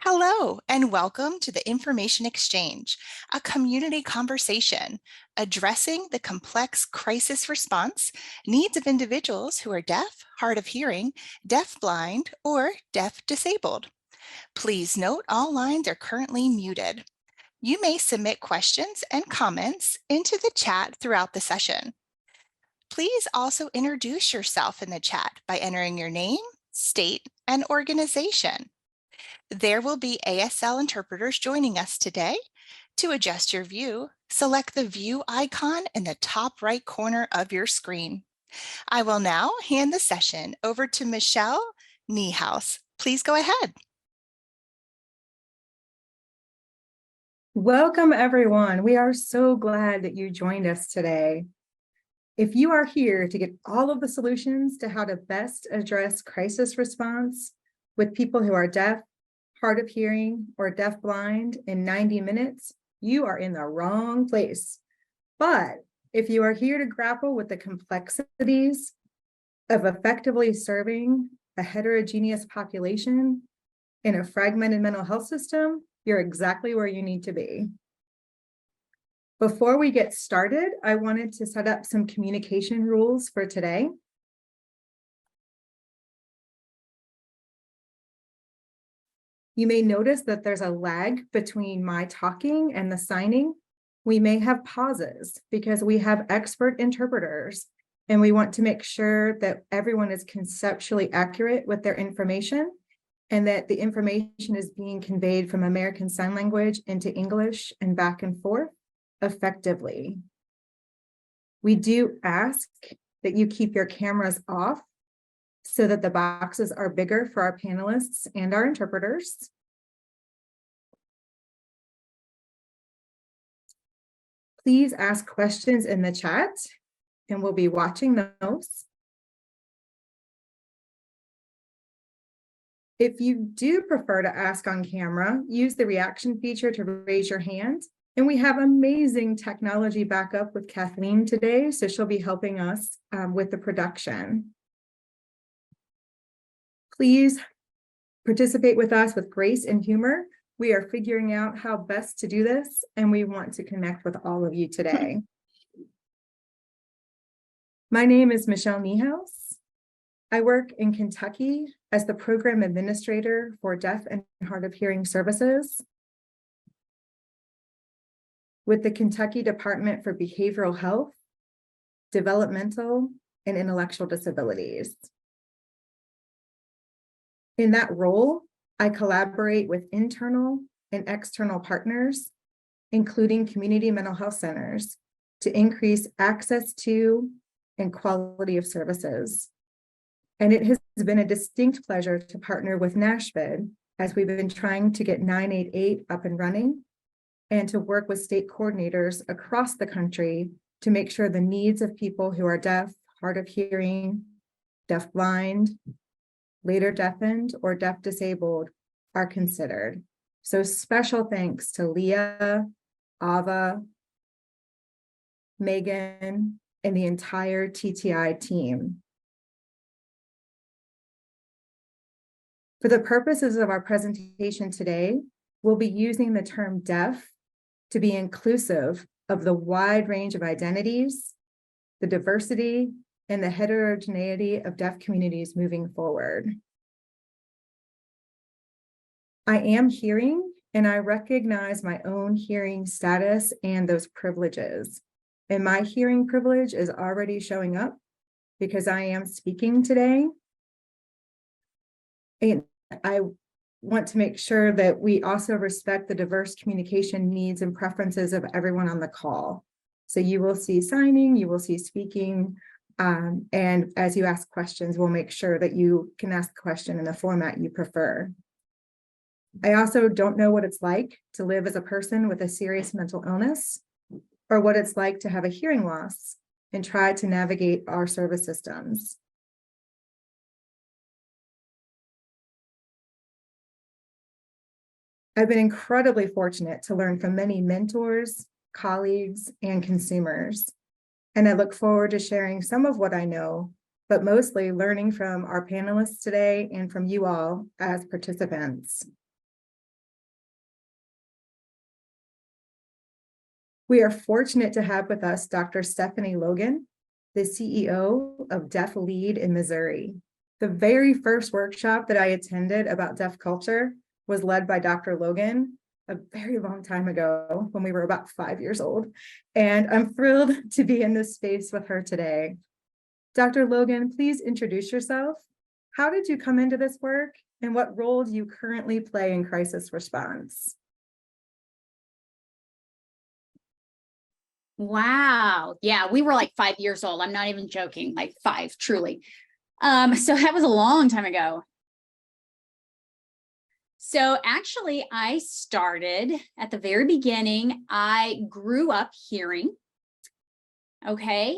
Hello, and welcome to the Information Exchange, a community conversation addressing the complex crisis response needs of individuals who are deaf, hard of hearing, deaf-blind, or deaf-disabled. Please note all lines are currently muted. You may submit questions and comments into the chat throughout the session. Please also introduce yourself in the chat by entering your name, state, and organization. There will be ASL interpreters joining us today. To adjust your view, select the view icon in the top right corner of your screen. I will now hand the session over to Michelle Niehaus. Please go ahead. Welcome, everyone. We are so glad that you joined us today. If you are here to get all of the solutions to how to best address crisis response with people who are deaf, hard of hearing, or deaf-blind in 90 minutes, you are in the wrong place. But if you are here to grapple with the complexities of effectively serving a heterogeneous population in a fragmented mental health system, you're exactly where you need to be. Before we get started, I wanted to set up some communication rules for today. You may notice that there's a lag between my talking and the signing. We may have pauses because we have expert interpreters, and we want to make sure that everyone is conceptually accurate with their information and that the information is being conveyed from American Sign Language into English and back and forth effectively. We do ask that you keep your cameras off so that the boxes are bigger for our panelists and our interpreters. Please ask questions in the chat, and we'll be watching those. If you do prefer to ask on camera, use the reaction feature to raise your hand. And we have amazing technology backup with Kathleen today, so she'll be helping us with the production. Please participate with us with grace and humor. We are figuring out how best to do this, and we want to connect with all of you today. My name is Michelle Niehaus. I work in Kentucky as the program administrator for deaf and hard of hearing services with the Kentucky Department for Behavioral Health, Developmental, and Intellectual Disabilities. In that role, I collaborate with internal and external partners, including community mental health centers, to increase access to and quality of services. And it has been a distinct pleasure to partner with NASHBID as we've been trying to get 988 up and running and to work with state coordinators across the country to make sure the needs of people who are deaf, hard of hearing, deaf-blind, later deafened, or deaf-disabled are considered. So special thanks to Leah, Ava, Megan, and the entire TTI team. For the purposes of our presentation today, we'll be using the term deaf to be inclusive of the wide range of identities, the diversity, and the heterogeneity of deaf communities moving forward. I am hearing, and I recognize my own hearing status and those privileges. And my hearing privilege is already showing up because I am speaking today. And I want to make sure that we also respect the diverse communication needs and preferences of everyone on the call. So you will see signing, you will see speaking, and as you ask questions, we'll make sure that you can ask a question in the format you prefer. I also don't know what it's like to live as a person with a serious mental illness or what it's like to have a hearing loss and try to navigate our service systems. I've been incredibly fortunate to learn from many mentors, colleagues, and consumers. And I look forward to sharing some of what I know, but mostly learning from our panelists today and from you all as participants. We are fortunate to have with us Dr. Stephanie Logan, the CEO of DeafLead in Missouri. The very first workshop that I attended about deaf culture was led by Dr. Logan a very long time ago when we were about 5 years old. And I'm thrilled to be in this space with her today. Dr. Logan, please introduce yourself. How did you come into this work and what role do you currently play in crisis response? Wow. Yeah, we were like 5 years old. I'm not even joking, like 5, truly. So that was a long time ago. So actually, I started at the very beginning. I grew up hearing, okay?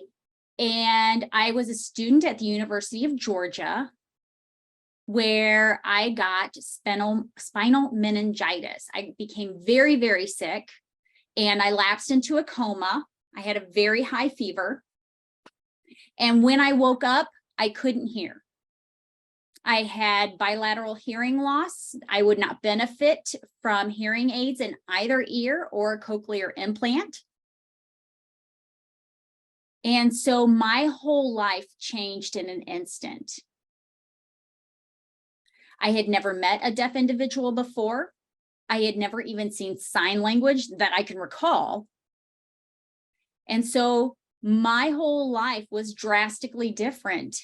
And I was a student at the University of Georgia where I got spinal meningitis. I became very, very sick and I lapsed into a coma. I had a very high fever. And when I woke up, I couldn't hear. I had bilateral hearing loss. I would not benefit from hearing aids in either ear or a cochlear implant. And so my whole life changed in an instant. I had never met a deaf individual before. I had never even seen sign language that I can recall. And so my whole life was drastically different.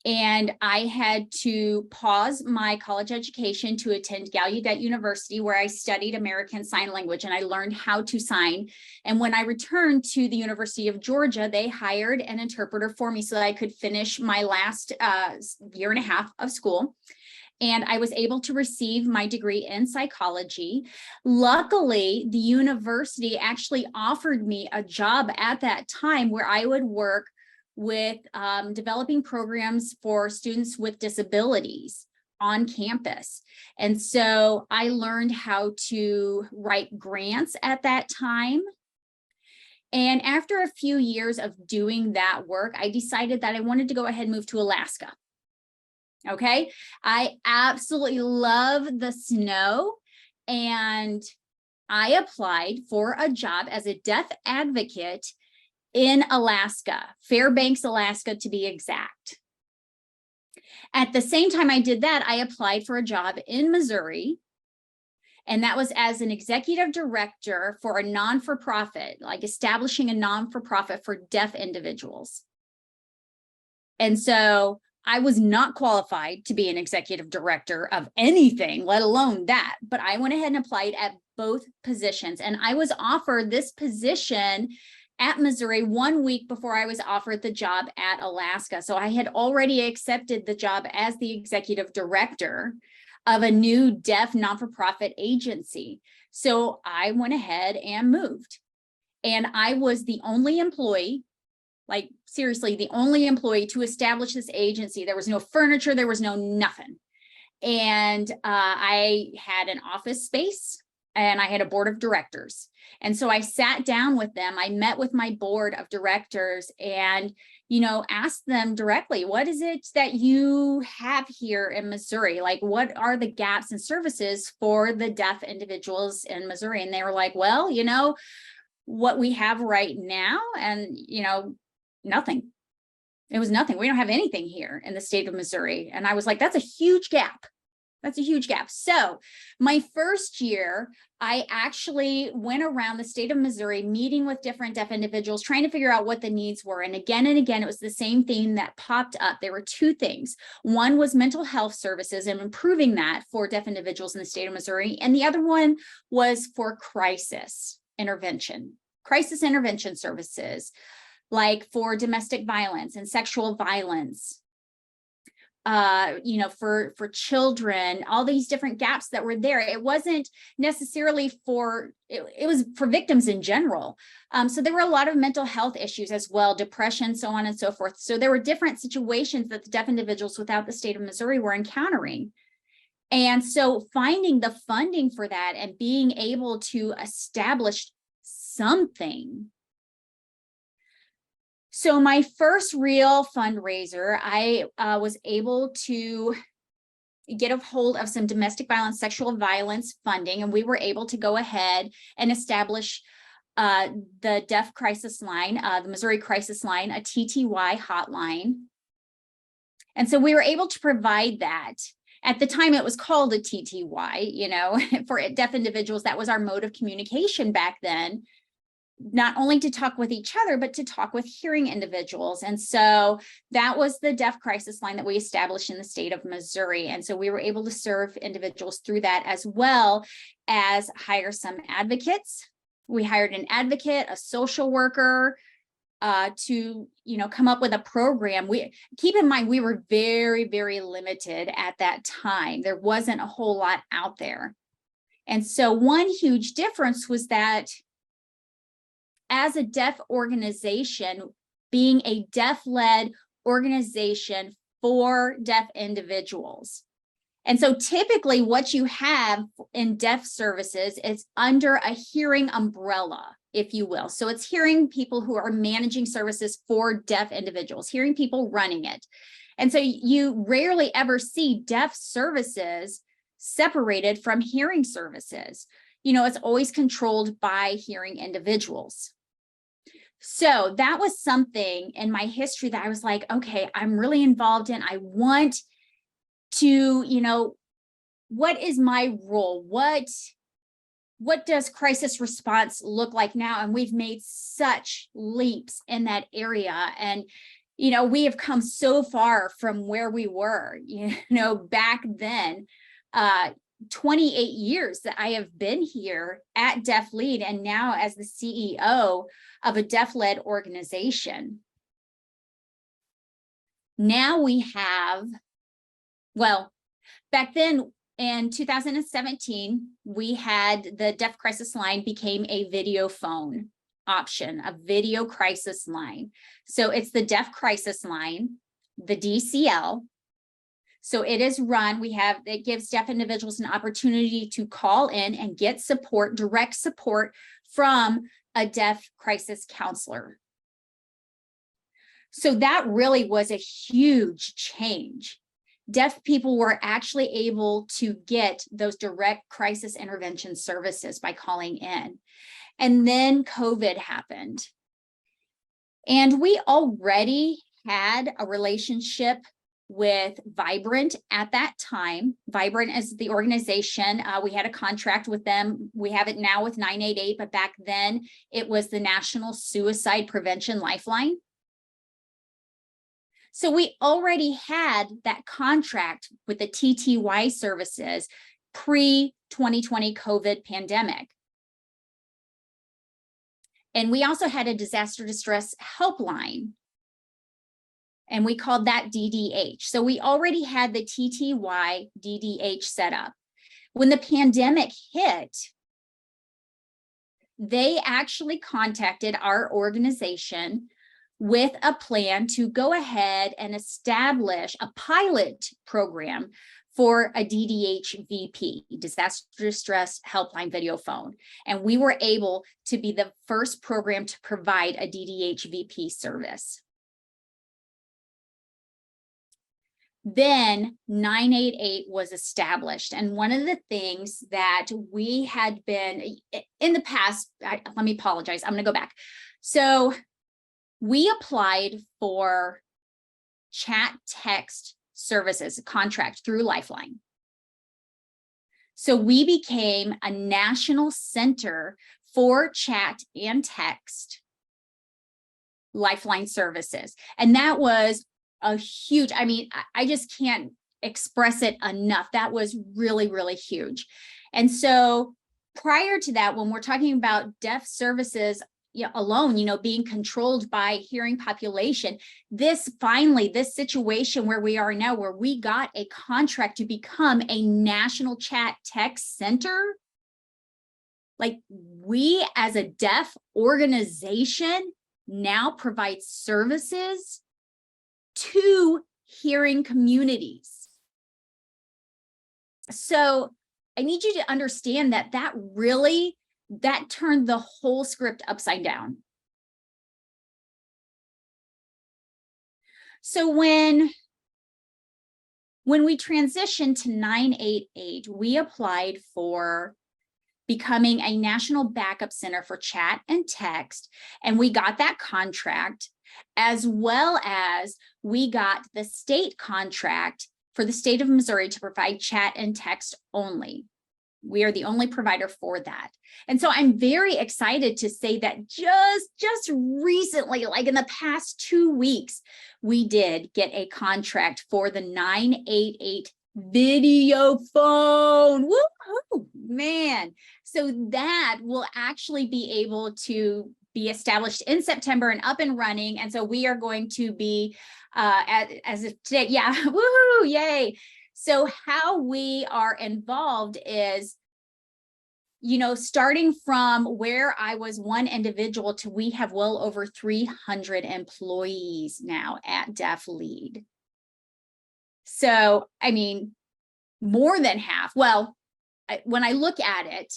And I had to pause my college education to attend Gallaudet University, where I studied American Sign Language and I learned how to sign. And when I returned to the University of Georgia, they hired an interpreter for me so that I could finish my last year and a half of school. And I was able to receive my degree in psychology. Luckily, the university actually offered me a job at that time where I would work with developing programs for students with disabilities on campus. And so I learned how to write grants at that time. And after a few years of doing that work, I decided that I wanted to go ahead and move to Alaska. Okay, I absolutely love the snow, and I applied for a job as a deaf advocate in Alaska, Fairbanks, Alaska, to be exact. At the same time I did that, I applied for a job in Missouri, and that was as an executive director for a non-for-profit, like establishing a non-for-profit for deaf individuals. And so I was not qualified to be an executive director of anything, let alone that, but I went ahead and applied at both positions. And I was offered this position at Missouri 1 week before I was offered the job at Alaska. So I had already accepted the job as the executive director of a new deaf non-for-profit agency. So I went ahead and moved. And I was the only employee, like seriously, the only employee to establish this agency. There was no furniture, there was no nothing. And I had an office space and I had a board of directors. And so I sat down with them. I met with my board of directors and, you know, asked them directly, what is it that you have here in Missouri? Like, what are the gaps in services for the deaf individuals in Missouri? And they were like, well, you know, what we have right now, and, you know, nothing. It was nothing. We don't have anything here in the state of Missouri. And I was like, that's a huge gap. That's a huge gap. So my first year, I actually went around the state of Missouri meeting with different deaf individuals, trying to figure out what the needs were. And again, it was the same theme that popped up. There were two things. One was mental health services and improving that for deaf individuals in the state of Missouri. And the other one was for crisis intervention services, like for domestic violence and sexual violence, you know, for children, all these different gaps that were there. It wasn't necessarily for, it was for victims in general. So there were a lot of mental health issues as well, depression, so on and so forth. So there were different situations that the deaf individuals without the state of Missouri were encountering. And so finding the funding for that and being able to establish something. So my first real fundraiser, I was able to get a hold of some domestic violence, sexual violence funding, and we were able to go ahead and establish the Deaf Crisis Line, the Missouri Crisis Line, a TTY hotline. And so we were able to provide that. At the time, it was called a TTY, you know, for deaf individuals. That was our mode of communication back then, not only to talk with each other, but to talk with hearing individuals. And so that was the Deaf Crisis Line that we established in the state of Missouri. And so we were able to serve individuals through that, as well as hire some advocates. We hired an advocate, a social worker, to, you know, come up with a program. Keep in mind, we were very, very limited at that time. There wasn't a whole lot out there. And so one huge difference was that as a deaf organization, being a deaf-led organization for deaf individuals. And so typically what you have in deaf services is under a hearing umbrella, if you will. So it's hearing people who are managing services for deaf individuals, hearing people running it. And so you rarely ever see deaf services separated from hearing services. You know, it's always controlled by hearing individuals. So that was something in my history that I was like, okay, I'm really involved in. I want to, you know, what is my role? What does crisis response look like now? And we've made such leaps in that area. And, you know, we have come so far from where we were, you know, back then. 28 years that I have been here at DeafLead, and now as the CEO of a deaf-led organization. Now we have, well, back then in 2017, we had the Deaf Crisis Line became a video phone option, a video crisis line. So it's the Deaf Crisis Line, the DCL. So it is run, it gives deaf individuals an opportunity to call in and get support, direct support from a deaf crisis counselor. So that really was a huge change. Deaf people were actually able to get those direct crisis intervention services by calling in. And then COVID happened. And we already had a relationship with Vibrant at that time. Vibrant is the organization. We had a contract with them. We have it now with 988, but back then it was the National Suicide Prevention Lifeline. So we already had that contract with the TTY services pre-2020 COVID pandemic. And we also had a disaster distress helpline, and we called that DDH. So we already had the TTY DDH set up. When the pandemic hit, they actually contacted our organization with a plan to go ahead and establish a pilot program for a DDH VP, disaster distress helpline video phone. And we were able to be the first program to provide a DDH VP service. Then 988 was established. And one of the things that we had been in the past, let me apologize, I'm going to go back. So we applied for chat text services, a contract through Lifeline. So we became a national center for chat and text Lifeline services. And that was a huge, I mean, I just can't express it enough. That was really, really huge. And so prior to that, when we're talking about deaf services alone, being controlled by hearing population, this situation where we are now, where we got a contract to become a national chat text center, like we as a deaf organization now provide services to hearing communities. So I need you to understand that that turned the whole script upside down. So when we transitioned to 988, we applied for becoming a national backup center for chat and text. And we got that contract, as well as we got the state contract for the state of Missouri to provide chat and text only. We are the only provider for that. And so I'm very excited to say that just recently, like in the past 2 weeks, we did get a contract for the 988 video phone. Woohoo, man. So that will actually be able to be established in September and up and running. And so we are going to be, as of today, yeah, woohoo, yay. So how we are involved is, you know, starting from where I was one individual to we have well over 300 employees now at DeafLead. So, I mean, more than half. Well, when I look at it,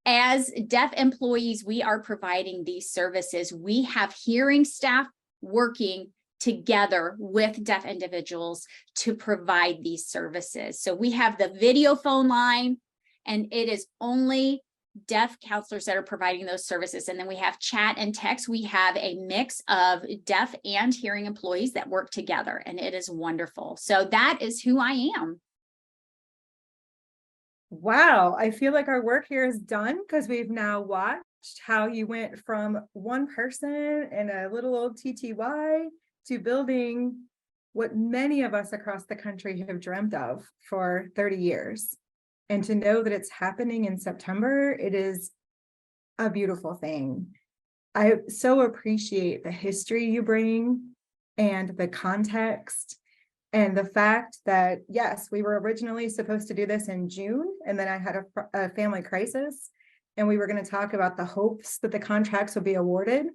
as deaf employees, we are providing these services. We have hearing staff working together with deaf individuals to provide these services. So we have the video phone line, and it is only deaf counselors that are providing those services. And then we have chat and text. We have a mix of deaf and hearing employees that work together, and it is wonderful. So that is who I am. Wow, I feel like our work here is done because we've now watched how you went from one person in a little old TTY to building what many of us across the country have dreamt of for 30 years. And to know that it's happening in September, it is a beautiful thing. I so appreciate the history you bring and the context and the fact that, yes, we were originally supposed to do this in June, and then I had a family crisis, and we were going to talk about the hopes that the contracts would be awarded.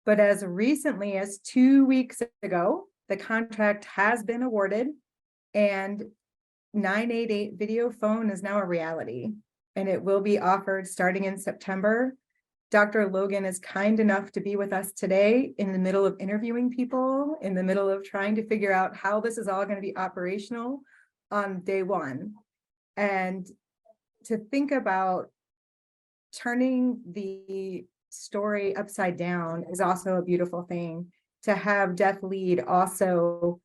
But as recently as 2 weeks ago, the contract has been awarded, and 988 video phone is now a reality, and it will be offered starting in September. Dr. Logan is kind enough to be with us today in the middle of interviewing people, in the middle of trying to figure out how this is all going to be operational on day one. And to think about turning the story upside down is also a beautiful thing. To have DeafLead also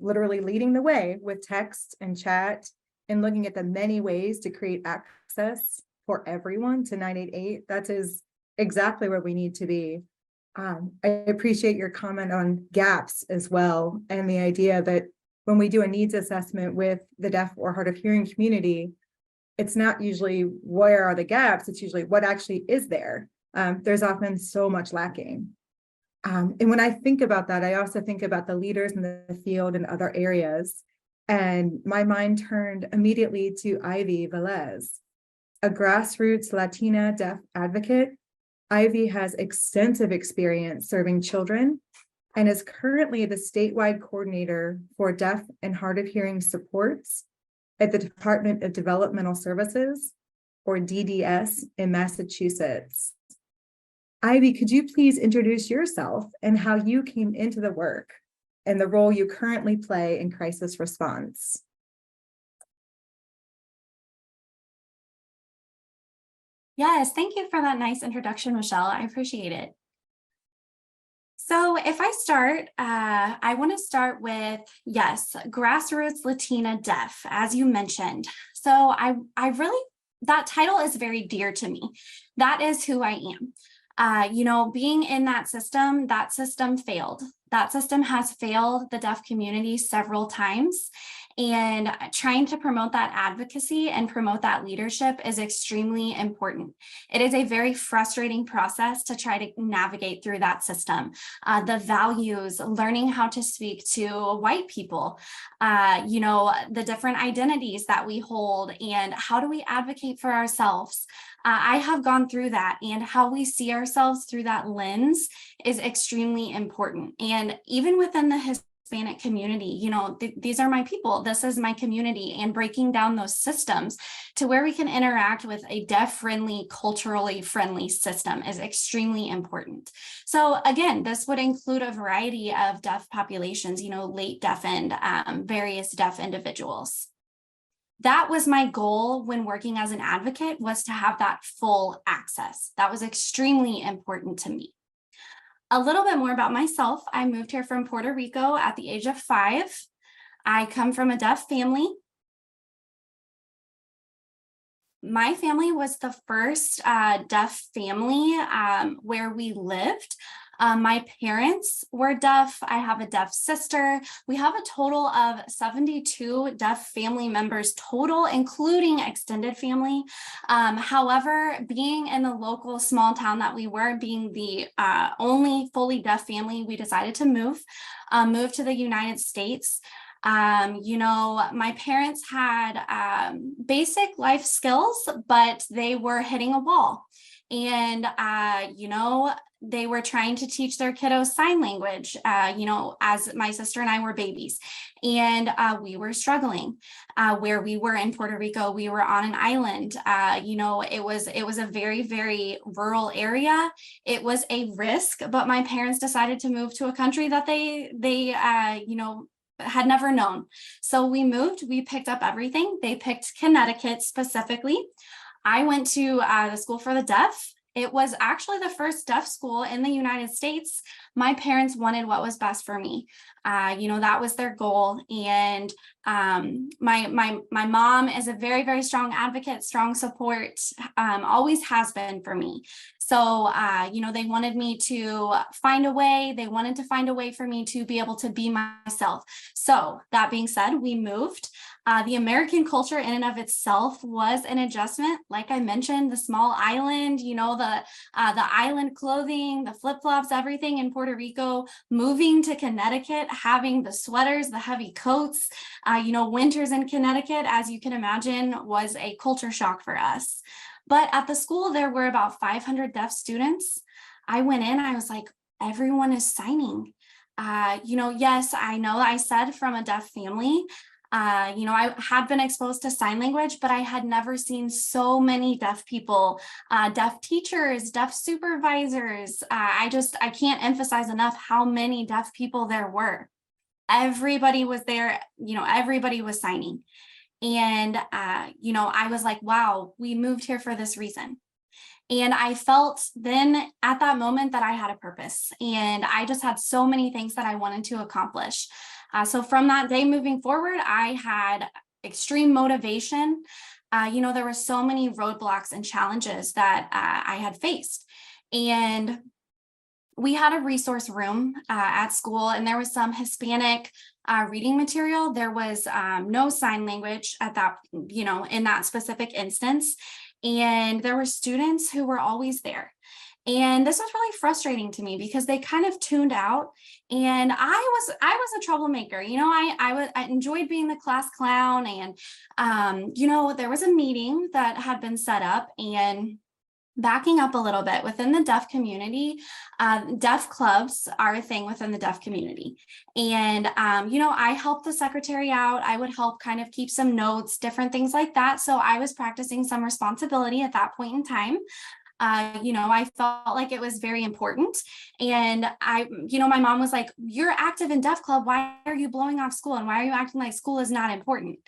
literally leading the way with text and chat and looking at the many ways to create access for everyone to 988, that is exactly where we need to be. I appreciate your comment on gaps as well, and the idea that when we do a needs assessment with the deaf or hard of hearing community, it's not usually where are the gaps, it's usually what actually is there. There's often so much lacking. And when I think about that, I also think about the leaders in the field and other areas. And my mind turned immediately to Ivy Velez, a grassroots Latina deaf advocate. Ivy has extensive experience serving children and is currently the statewide coordinator for deaf and hard of hearing supports at the Department of Developmental Services, or DDS, in Massachusetts. Ivy, could you please introduce yourself and how you came into the work and the role you currently play in crisis response? Yes, thank you for that nice introduction, Michelle. I appreciate it. So if I start, I want to start with, yes, grassroots Latina deaf, as you mentioned. So I really, that title is very dear to me. That is who I am. You know, being in that system failed. That system has failed the deaf community several times. And trying to promote that advocacy and promote that leadership is extremely important. It is a very frustrating process to try to navigate through that system. The values, learning how to speak to white people, you know, the different identities that we hold, and how do we advocate for ourselves? I have gone through that, and how we see ourselves through that lens is extremely important. And even within the Hispanic community, you know, these are my people, this is my community, and breaking down those systems to where we can interact with a deaf-friendly, culturally friendly system is extremely important. So again, this would include a variety of deaf populations, you know, late deafened, various deaf individuals. that was my goal when working as an advocate, was to have that full access. That was extremely important to me. A little bit more about myself. I moved here from Puerto Rico at the age of 5. I come from a deaf family. My family was the first deaf family where we lived. My parents were deaf. I have a deaf sister. We have a total of 72 deaf family members total, including extended family. However, being in the local small town that we were, being the only fully deaf family, we decided to move to the United States. My parents had basic life skills, but they were hitting a wall. And, they were trying to teach their kiddos sign language, as my sister and I were babies. And we were struggling. Where we were in Puerto Rico, we were on an island. It was a very, very rural area. It was a risk, but my parents decided to move to a country that they had never known. So we moved, we picked up everything. They picked Connecticut specifically. I went to the School for the Deaf. It was actually the first deaf school in the United States. My parents wanted what was best for me. That was their goal. And my mom is a very, very strong advocate, strong support, always has been for me. So, they wanted me to find a way. They wanted to find a way for me to be able to be myself. So that being said, we moved. The American culture in and of itself was an adjustment. Like I mentioned, the small island, the island clothing, the flip-flops, everything in Puerto Rico, moving to Connecticut, having the sweaters, the heavy coats, winters in Connecticut, as you can imagine, was a culture shock for us. But at the school, there were about 500 deaf students. I went in, I was like, everyone is signing. Yes, I know I said from a deaf family. I had been exposed to sign language, but I had never seen so many deaf people, deaf teachers, deaf supervisors. I can't emphasize enough how many deaf people there were. Everybody was there, everybody was signing. And, I was like, wow, we moved here for this reason. And I felt then at that moment that I had a purpose, and I just had so many things that I wanted to accomplish. So from that day moving forward, I had extreme motivation. There were so many roadblocks and challenges that I had faced. And we had a resource room at school, and there was some Hispanic reading material. There was no sign language at that, in that specific instance. And there were students who were always there. And this was really frustrating to me because they kind of tuned out. And I was a troublemaker. I enjoyed being the class clown. And, there was a meeting that had been set up, and backing up a little bit, within the deaf community, deaf clubs are a thing within the deaf community. And, I helped the secretary out. I would help kind of keep some notes, different things like that. So I was practicing some responsibility at that point in time. I felt like it was very important. And my mom was like, you're active in deaf club. Why are you blowing off school? And why are you acting like school is not important?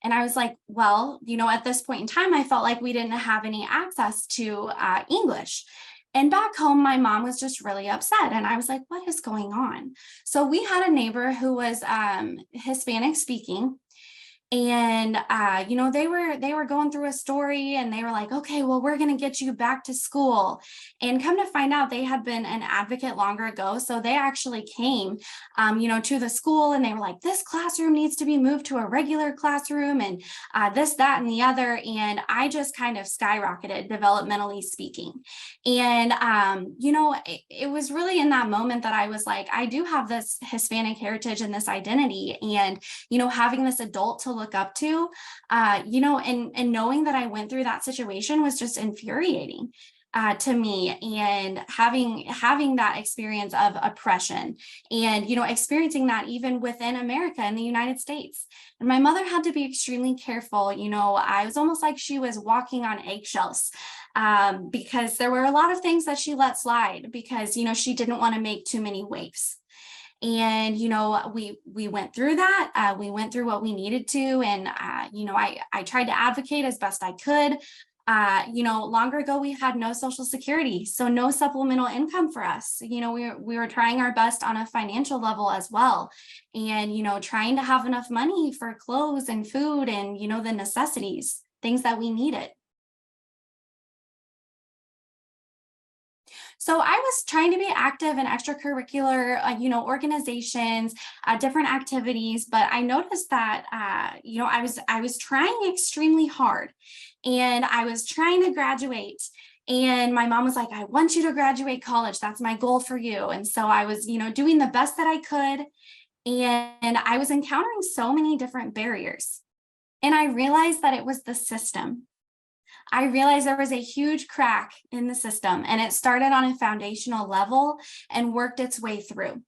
And I was like, well, at this point in time, I felt like we didn't have any access to English. And back home, my mom was just really upset. And I was like, what is going on? So we had a neighbor who was Hispanic speaking. And, they were going through a story, and they were like, okay, well, we're going to get you back to school. And come to find out, they had been an advocate longer ago. So they actually came, to the school, and they were like, this classroom needs to be moved to a regular classroom, and this, that, and the other. And I just kind of skyrocketed, developmentally speaking. And, it was really in that moment that I was like, I do have this Hispanic heritage and this identity, and, having this adult to look up to, and knowing that I went through that situation was just infuriating to me. And having that experience of oppression, and, experiencing that even within America in the United States. And my mother had to be extremely careful. I was almost like she was walking on eggshells, because there were a lot of things that she let slide because, she didn't want to make too many waves. And, you know, we went through that. We went through what we needed to. And, you know, I tried to advocate as best I could. You know, longer ago, we had no Social Security, so no supplemental income for us. You know, we were trying our best on a financial level as well. And, you know, trying to have enough money for clothes and food and, you know, the necessities, things that we needed. So I was trying to be active in extracurricular, you know, organizations, different activities, but I noticed that, you know, I was trying extremely hard, and I was trying to graduate. And my mom was like, I want you to graduate college. That's my goal for you. And so I was, you know, doing the best that I could. And I was encountering so many different barriers. And I realized that it was the system. I realized there was a huge crack in the system, and it started on a foundational level and worked its way through.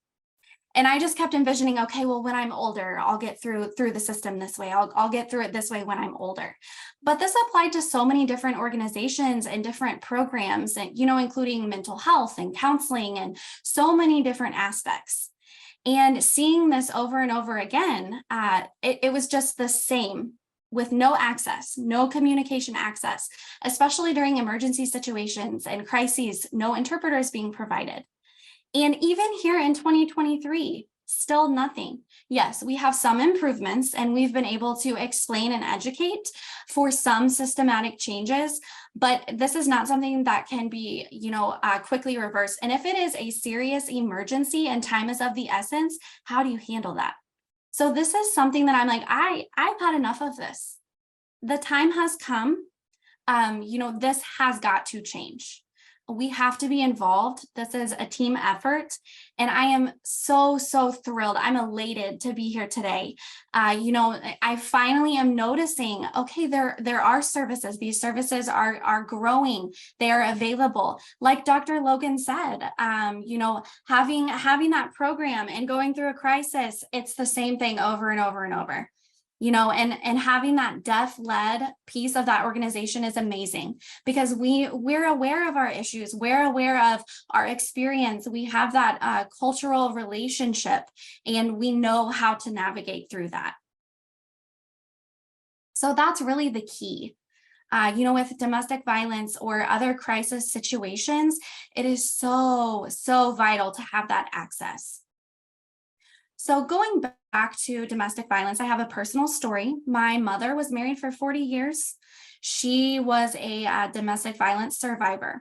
And I just kept envisioning, okay, well, when I'm older, I'll get through the system this way. I'll get through it this way when I'm older. But this applied to so many different organizations and different programs, and, you know, including mental health and counseling and so many different aspects. And seeing this over and over again, it was just the same, with no access, no communication access, especially during emergency situations and crises, no interpreters being provided. And even here in 2023, still nothing. Yes, we have some improvements, and we've been able to explain and educate for some systematic changes, but this is not something that can be, you know, quickly reversed. And if it is a serious emergency and time is of the essence, how do you handle that? So this is something that I'm like, I've had enough of this. The time has come. You know, this has got to change. We have to be involved. This is a team effort. And I am so thrilled. I'm elated to be here today. You know, I finally am noticing, okay, there are services. These services are growing. They are available. Like Dr. Logan said, you know, having that program and going through a crisis, it's the same thing over and over and over. You know, and having that deaf-led piece of that organization is amazing, because we're aware of our issues, we're aware of our experience, we have that cultural relationship, and we know how to navigate through that. So that's really the key. You know, with domestic violence or other crisis situations, it is so vital to have that access. So going back to domestic violence, I have a personal story. My mother was married for 40 years. She was a domestic violence survivor.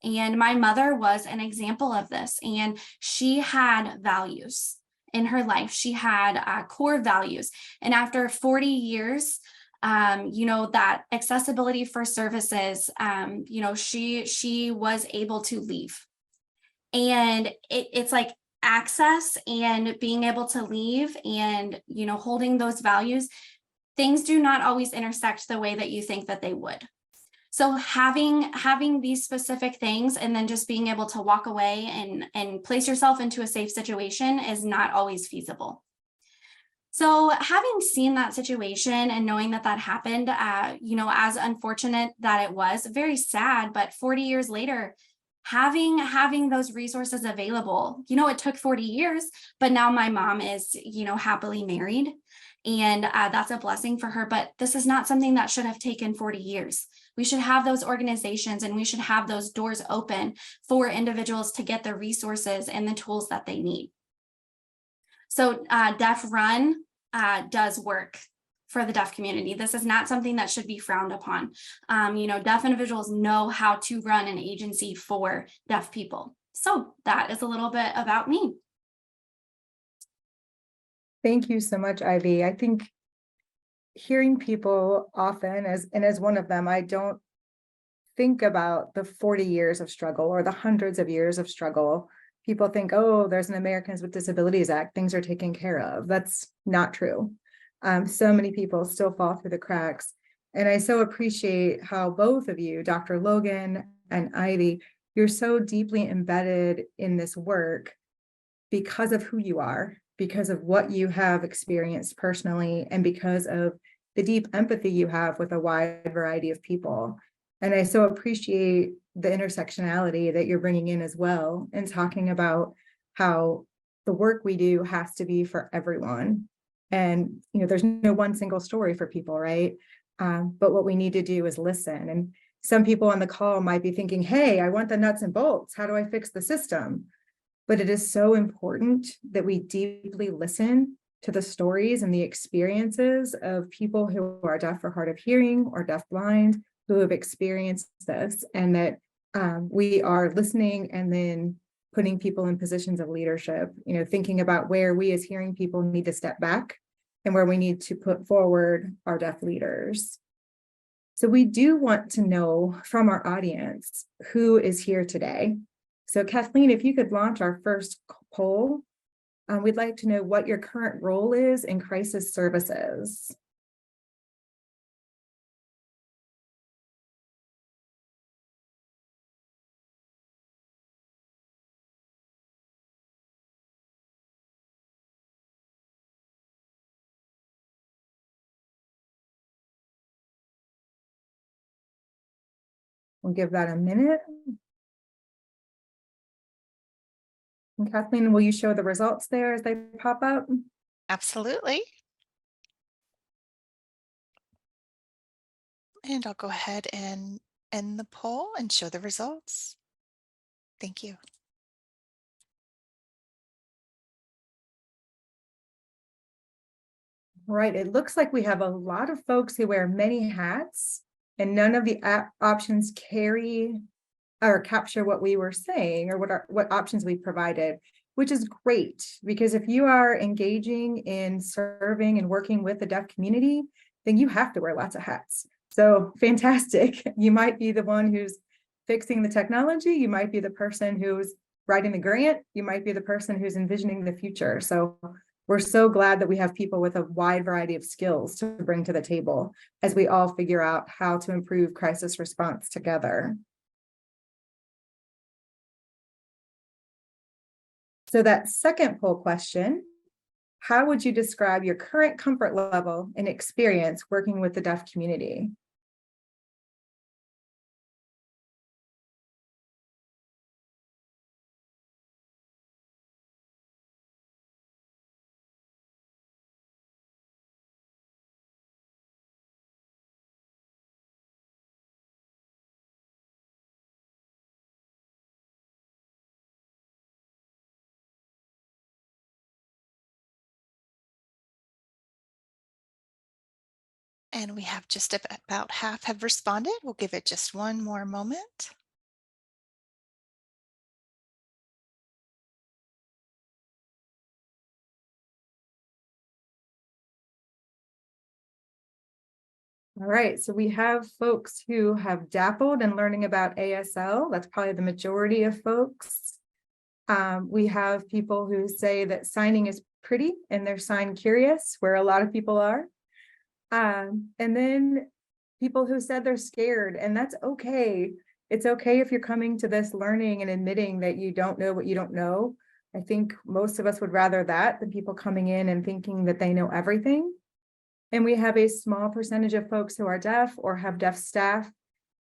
And my mother was an example of this. And she had values in her life. She had core values. And after 40 years, you know, that accessibility for services, you know, she was able to leave. And it's like, access and being able to leave and, you know, holding those values, things do not always intersect the way that you think that they would. So having these specific things and then just being able to walk away and place yourself into a safe situation is not always feasible. So having seen that situation and knowing that happened, you know, as unfortunate that it was, very sad, but 40 years later, having those resources available, you know, it took 40 years, but now my mom is, you know, happily married, and that's a blessing for her. But this is not something that should have taken 40 years. We should have those organizations, and we should have those doors open for individuals to get the resources and the tools that they need. So Deaf Run does work for the deaf community. This is not something that should be frowned upon. You know, deaf individuals know how to run an agency for deaf people. So that is a little bit about me. Thank you so much, Ivy. I think hearing people often, as one of them, I don't think about the 40 years of struggle or the hundreds of years of struggle. People think, oh, there's an Americans with Disabilities Act, things are taken care of. That's not true. So many people still fall through the cracks. And I so appreciate how both of you, Dr. Logan and Ivy, you're so deeply embedded in this work because of who you are, because of what you have experienced personally, and because of the deep empathy you have with a wide variety of people. And I so appreciate the intersectionality that you're bringing in as well, and talking about how the work we do has to be for everyone. And, there's no one single story for people, right? But what we need to do is listen. And some people on the call might be thinking, hey, I want the nuts and bolts. How do I fix the system? But it is so important that we deeply listen to the stories and the experiences of people who are deaf or hard of hearing or deafblind who have experienced this, and that we are listening and then putting people in positions of leadership, thinking about where we as hearing people need to step back and where we need to put forward our deaf leaders. So we do want to know from our audience who is here today. So Kathleen, if you could launch our first poll, we'd like to know what your current role is in crisis services. We'll give that a minute. And Kathleen, will you show the results there as they pop up? Absolutely. And I'll go ahead and end the poll and show the results. Thank you. All right, it looks like we have a lot of folks who wear many hats, and none of the options carry or capture what we were saying or what options we provided, which is great, because if you are engaging in serving and working with the deaf community, then you have to wear lots of hats. So fantastic. You might be the one who's fixing the technology. You might be the person who's writing the grant. You might be the person who's envisioning the future. So we're so glad that we have people with a wide variety of skills to bring to the table as we all figure out how to improve crisis response together. So that second poll question, how would you describe your current comfort level and experience working with the deaf community? And we have just about half have responded. We'll give it just one more moment. All right, so we have folks who have dabbled in learning about ASL. That's probably the majority of folks. We have people who say that signing is pretty and they're sign curious, where a lot of people are. And then people who said they're scared, and that's okay. It's okay if you're coming to this learning and admitting that you don't know what you don't know. I think most of us would rather that than people coming in and thinking that they know everything. And we have a small percentage of folks who are deaf or have deaf staff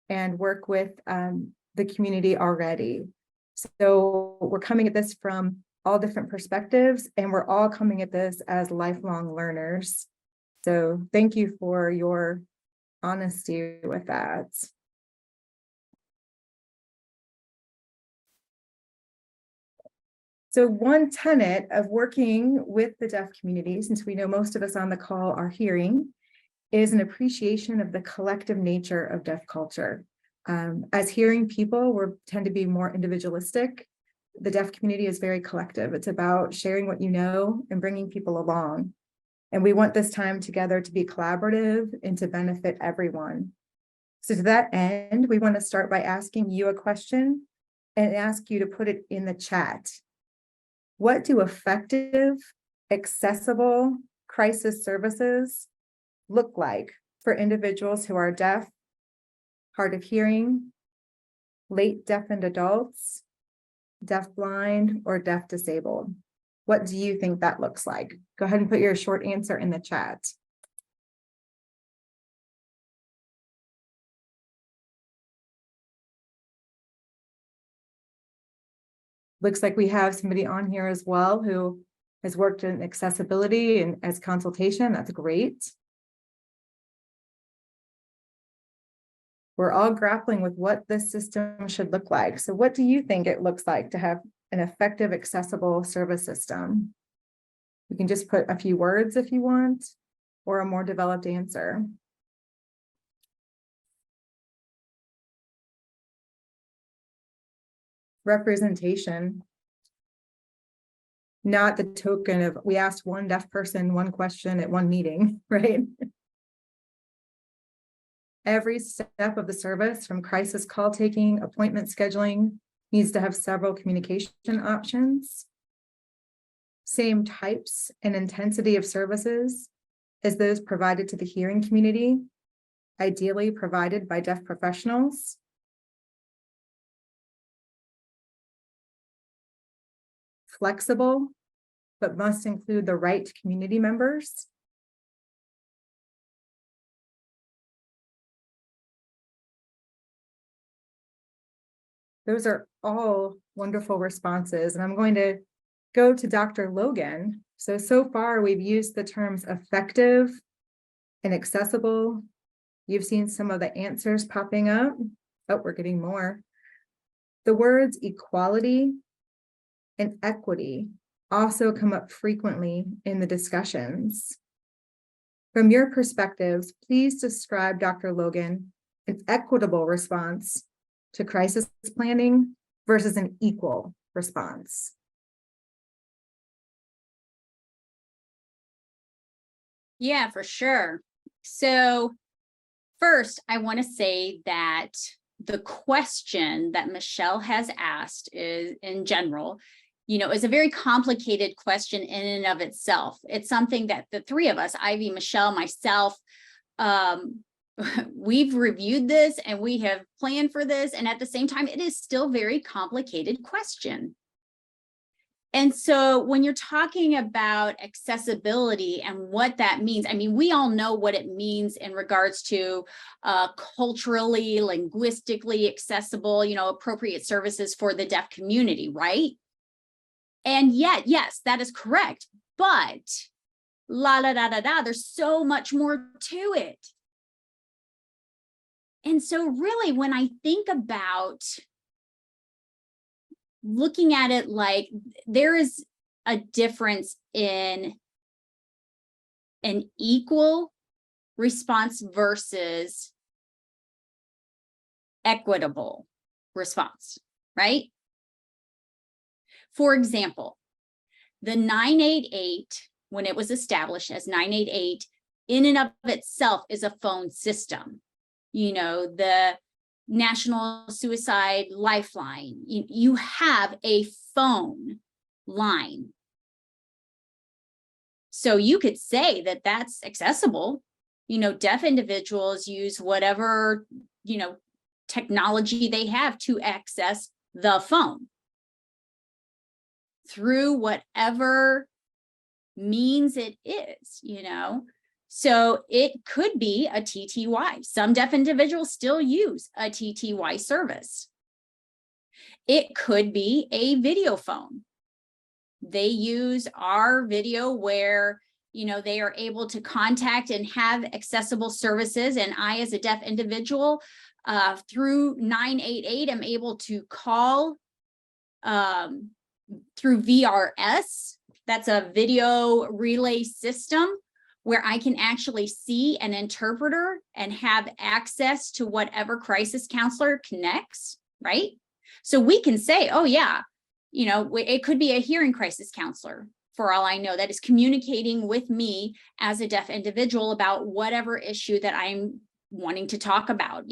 and work with the community already. So we're coming at this from all different perspectives, and we're all coming at this as lifelong learners. So thank you for your honesty with that. So one tenet of working with the deaf community, since we know most of us on the call are hearing, is an appreciation of the collective nature of deaf culture. As hearing people, we tend to be more individualistic. The deaf community is very collective. It's about sharing what you know and bringing people along. And we want this time together to be collaborative and to benefit everyone. So to that end, we want to start by asking you a question and ask you to put it in the chat. What do effective, accessible crisis services look like for individuals who are deaf, hard of hearing, late deafened adults, deafblind, or deaf disabled? What do you think that looks like? Go ahead and put your short answer in the chat. Looks like we have somebody on here as well who has worked in accessibility and as consultation. That's great. We're all grappling with what this system should look like. So what do you think it looks like to have an effective, accessible service system? You can just put a few words if you want, or a more developed answer. Representation. Not the token of, we asked one deaf person one question at one meeting, right? Every step of the service, from crisis call taking, appointment scheduling, needs to have several communication options. Same types and intensity of services as those provided to the hearing community, ideally provided by deaf professionals. Flexible, but must include the right community members. Those are all wonderful responses, and I'm going to go to Dr. Logan. So far we've used the terms effective and accessible. You've seen some of the answers popping up. Oh, we're getting more. The words equality and equity also come up frequently in the discussions. From your perspectives, please describe, Dr. Logan, an equitable response to crisis planning versus an equal response. Yeah, for sure. So first, I want to say that the question that Michelle has asked is, in general, is a very complicated question in and of itself. It's something that the three of us, Ivy, Michelle, myself, we've reviewed this and we have planned for this. And at the same time, it is still a very complicated question. And so when you're talking about accessibility and what that means, I mean, we all know what it means in regards to culturally, linguistically accessible, appropriate services for the deaf community, right? And yet, yes, that is correct. But there's so much more to it. And so really, when I think about looking at it, like there is a difference in an equal response versus equitable response, right? For example, the 988, when it was established as 988, in and of itself is a phone system. The National Suicide Lifeline, you have a phone line. So you could say that that's accessible. Deaf individuals use whatever, technology they have to access the phone through whatever means it is, So it could be a TTY. Some deaf individuals still use a TTY service. It could be a video phone. They use our video where, they are able to contact and have accessible services. And I, as a deaf individual, through 988, am able to call through VRS. That's a video relay system, where I can actually see an interpreter and have access to whatever crisis counselor connects, right? So we can say, oh yeah, it could be a hearing crisis counselor, for all I know, that is communicating with me as a deaf individual about whatever issue that I'm wanting to talk about.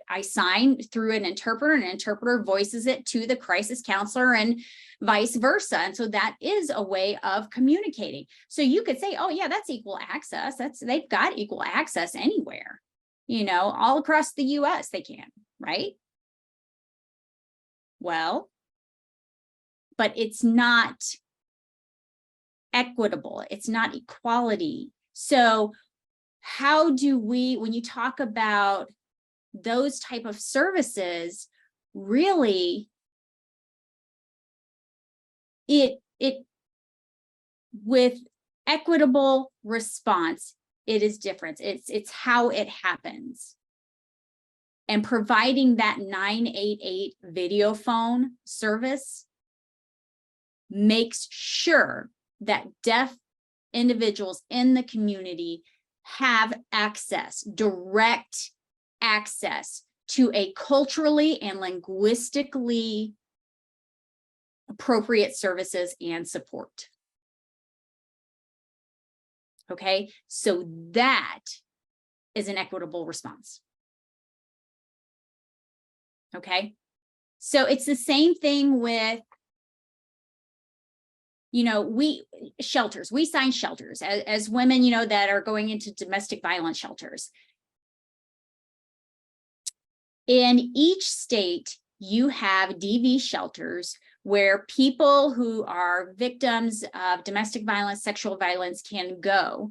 I sign through an interpreter voices it to the crisis counselor and vice versa. And so that is a way of communicating. So you could say, oh yeah, that's equal access. They've got equal access anywhere, all across the US they can, right? Well, but it's not equitable. It's not equality. So how do we, when you talk about those type of services, really it with equitable response, it is different. It's how it happens. And providing that 988 video phone service makes sure that deaf individuals in the community have access, direct access to a culturally and linguistically appropriate services and support. Okay, so that is an equitable response. Okay, so it's the same thing with, you know, we sign shelters as women, you know, that are going into domestic violence shelters. In each state, you have DV shelters where people who are victims of domestic violence, sexual violence can go.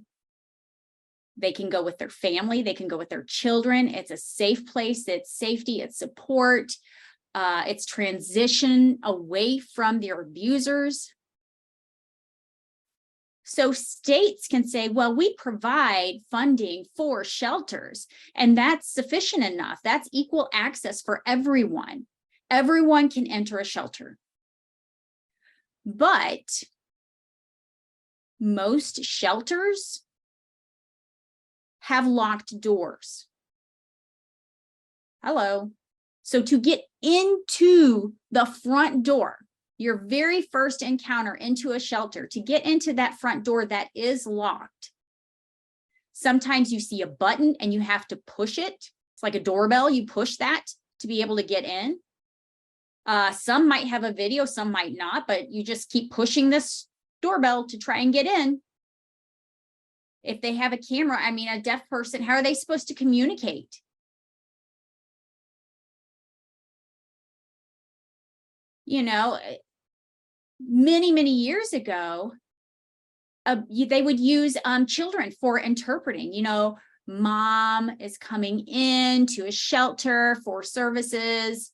They can go with their family, they can go with their children. It's a safe place, it's safety, it's support, it's transition away from their abusers. So states can say, well, we provide funding for shelters, and that's sufficient enough. That's equal access for everyone. Everyone can enter a shelter. But most shelters have locked doors. Hello. So to get into the front door, your very first encounter into a shelter, to get into that front door that is locked, sometimes you see a button and you have to push it. It's like a doorbell. You push that to be able to get in. Some might have a video, some might not, but you just keep pushing this doorbell to try and get in. If they have a camera, I mean, a deaf person, how are they supposed to communicate? You know, many, many years ago, they would use children for interpreting. You know, mom is coming in to a shelter for services.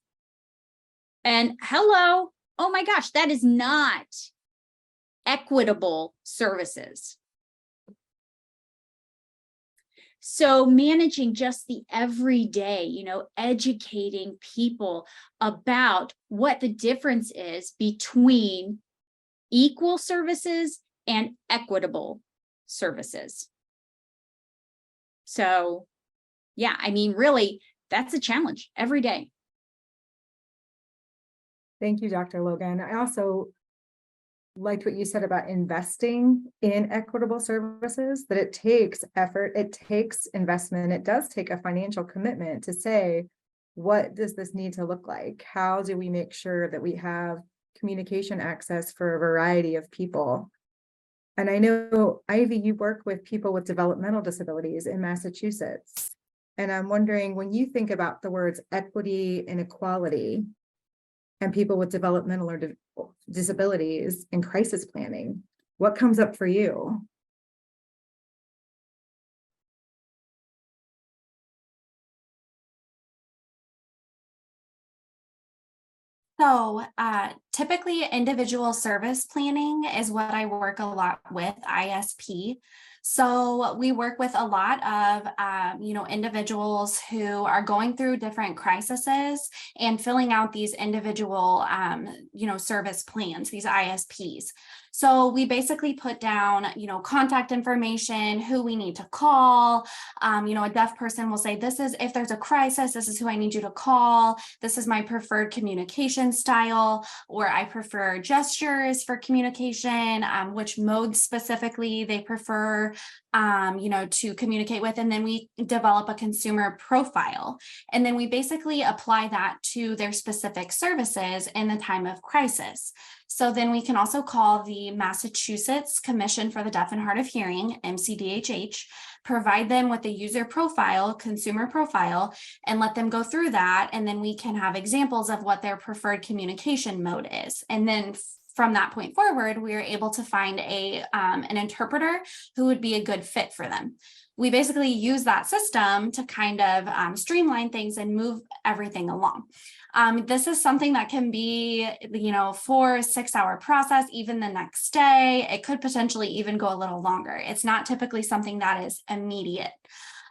And hello, oh my gosh, that is not equitable services. So managing just the everyday, you know, educating people about what the difference is between equal services and equitable services. So, yeah, I mean, really, that's a challenge every day. Thank you, Dr. Logan. I also liked what you said about investing in equitable services, that it takes effort, it takes investment, it does take a financial commitment to say, what does this need to look like? How do we make sure that we have communication access for a variety of people? And I know, Ivy, you work with people with developmental disabilities in Massachusetts. And I'm wondering, when you think about the words equity and equality, and people with developmental or disabilities in crisis planning, what comes up for you? So typically individual service planning is what I work a lot with, ISP. So we work with a lot of, individuals who are going through different crises and filling out these individual, service plans, these ISPs. So we basically put down, contact information, who we need to call. A deaf person will say, this is, if there's a crisis, this is who I need you to call. This is my preferred communication style, or I prefer gestures for communication, which modes specifically they prefer, to communicate with. And then we develop a consumer profile. And then we basically apply that to their specific services in the time of crisis. So then we can also call the Massachusetts Commission for the Deaf and Hard of Hearing, MCDHH, provide them with a user profile, consumer profile, and let them go through that. And then we can have examples of what their preferred communication mode is. And then from that point forward, we are able to find an interpreter who would be a good fit for them. we basically use that system to kind of streamline things and move everything along. This is something that can be, 4-6 hour process, even the next day. It could potentially even go a little longer. It's not typically something that is immediate,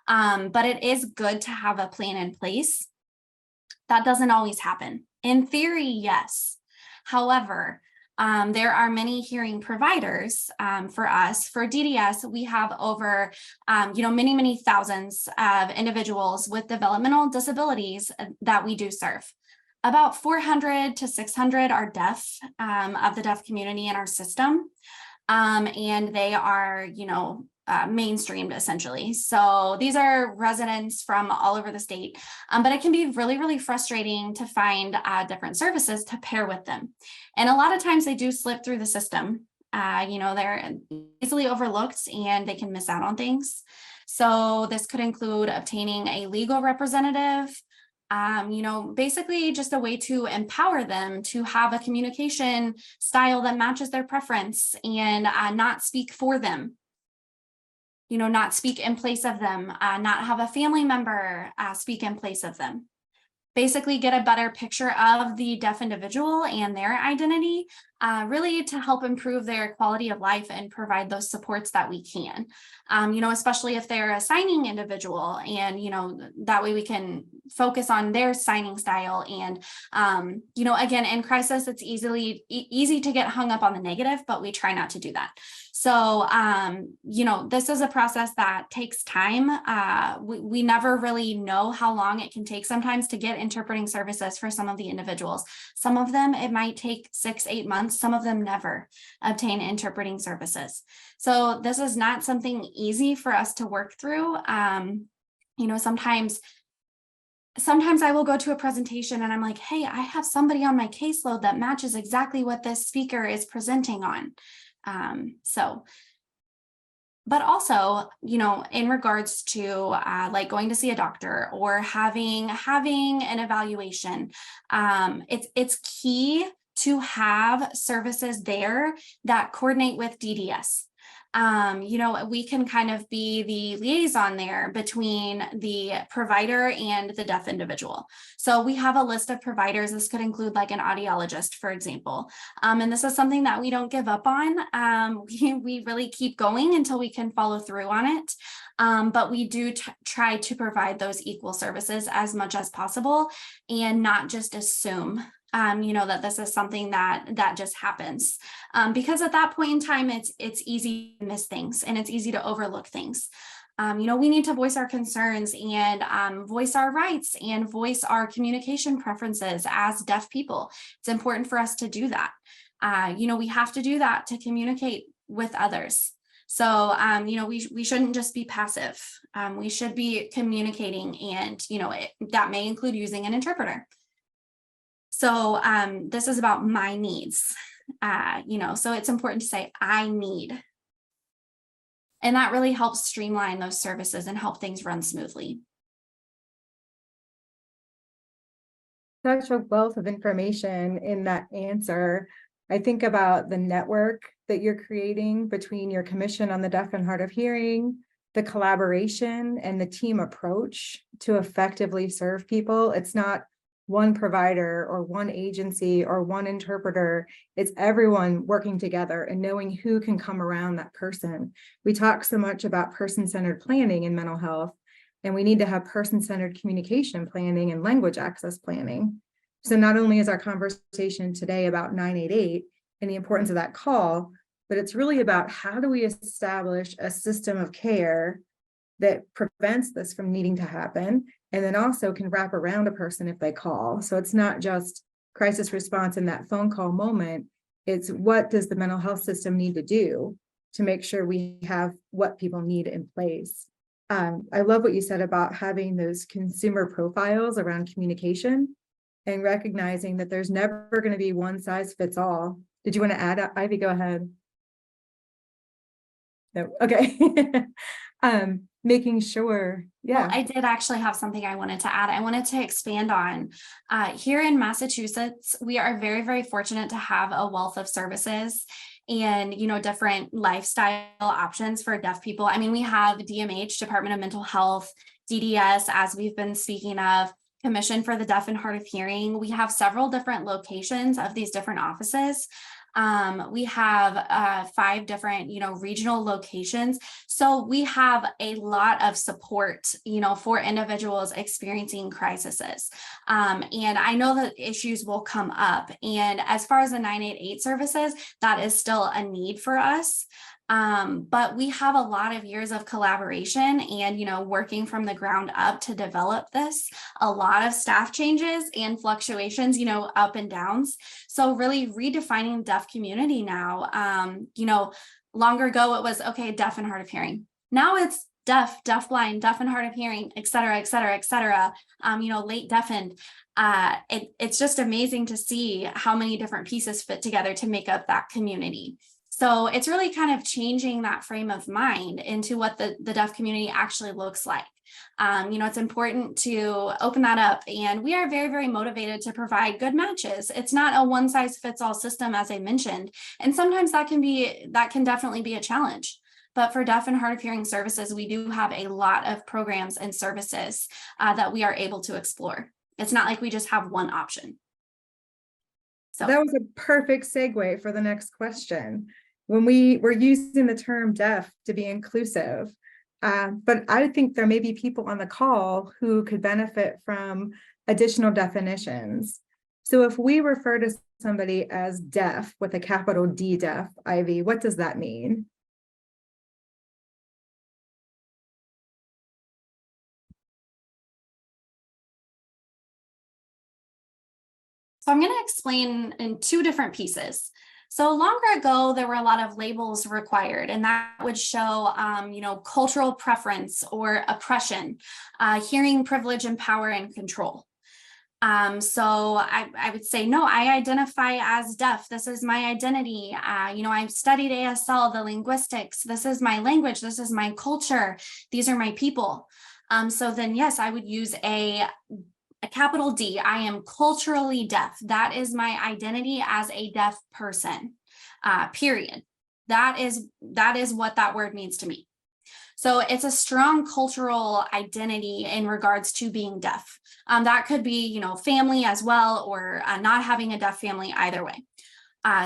but it is good to have a plan in place. That doesn't always happen. In theory, yes. However, there are many hearing providers for us. For DDS, we have over, many thousands of individuals with developmental disabilities that we do serve. About 400 to 600 are deaf, of the deaf community in our system. And they are, mainstreamed essentially. So these are residents from all over the state, but it can be really, really frustrating to find different services to pair with them. And a lot of times they do slip through the system. They're easily overlooked and they can miss out on things. So this could include obtaining a legal representative, basically just a way to empower them to have a communication style that matches their preference and not speak for them. Not speak in place of them, not have a family member speak in place of them. Basically get a better picture of the deaf individual and their identity, really to help improve their quality of life and provide those supports that we can, especially if they're a signing individual, and, that way we can focus on their signing style. And, again, in crisis, it's easy to get hung up on the negative, but we try not to do that. So, this is a process that takes time. We never really know how long it can take sometimes to get interpreting services for some of the individuals. Some of them, it might take 6-8 months. Some of them never obtain interpreting services. So this is not something easy for us to work through. Sometimes I will go to a presentation and I'm like, hey, I have somebody on my caseload that matches exactly what this speaker is presenting on. But also, in regards to like going to see a doctor or having an evaluation, it's key to have services there that coordinate with DDS. We can kind of be the liaison there between the provider and the deaf individual. So we have a list of providers. This could include like an audiologist, for example. And this is something that we don't give up on. We really keep going until we can follow through on it. But we do try to provide those equal services as much as possible and not just assume that this is something that just happens, because at that point in time, it's easy to miss things and it's easy to overlook things. We need to voice our concerns and voice our rights and voice our communication preferences as deaf people. It's important for us to do that. We have to do that to communicate with others. So, we shouldn't just be passive. We should be communicating, and, that may include using an interpreter. So this is about my needs, so it's important to say I need. And that really helps streamline those services and help things run smoothly. Such a wealth of information in that answer. I think about the network that you're creating between your commission on the deaf and hard of hearing, the collaboration and the team approach to effectively serve people. It's not one provider or one agency or one interpreter. It's everyone working together and knowing who can come around that person. We talk so much about person-centered planning in mental health, and we need to have person-centered communication planning and language access planning. So not only is our conversation today about 988 and the importance of that call, but it's really about how do we establish a system of care that prevents this from needing to happen, and then also can wrap around a person if they call. So it's not just crisis response in that phone call moment. It's what does the mental health system need to do to make sure we have what people need in place. I love what you said about having those consumer profiles around communication and recognizing that there's never going to be one size fits all. Did you want to add, Ivy? Go ahead. No, okay. Making sure, yeah. Well, I did actually have something I wanted to add. I wanted to expand on here in Massachusetts. We are very, very fortunate to have a wealth of services. and, different lifestyle options for deaf people. I mean, we have DMH, Department of Mental Health, DDS, as we've been speaking of, Commission for the Deaf and Hard of Hearing. We have several different locations of these different offices. We have 5 different, regional locations. So we have a lot of support, for individuals experiencing crises. And I know that issues will come up. And as far as the 988 services, that is still a need for us. But we have a lot of years of collaboration and, working from the ground up to develop this, a lot of staff changes and fluctuations, up and downs. So really redefining the deaf community now, longer ago it was, okay, deaf and hard of hearing. Now it's deaf, deafblind, deaf and hard of hearing, et cetera, et cetera, et cetera, late deafened. It's just amazing to see how many different pieces fit together to make up that community. So it's really kind of changing that frame of mind into what the deaf community actually looks like. It's important to open that up, and we are very, very motivated to provide good matches. It's not a one size fits all system, as I mentioned, and sometimes that can definitely be a challenge. But for deaf and hard of hearing services, we do have a lot of programs and services that we are able to explore. It's not like we just have one option. So that was a perfect segue for the next question. When we were using the term deaf to be inclusive, but I think there may be people on the call who could benefit from additional definitions. So if we refer to somebody as deaf with a capital D deaf, Ivy, what does that mean? So I'm going to explain in 2 different pieces. So longer ago, there were a lot of labels required, and that would show, cultural preference or oppression, hearing privilege and power and control. So I would say, no, I identify as deaf. This is my identity. I've studied ASL, the linguistics. This is my language. This is my culture. These are my people. So then, yes, I would use a capital D. I am culturally deaf. That is my identity as a deaf person, period. That is what that word means to me. So it's a strong cultural identity in regards to being deaf. That could be, family as well, or not having a deaf family, either way.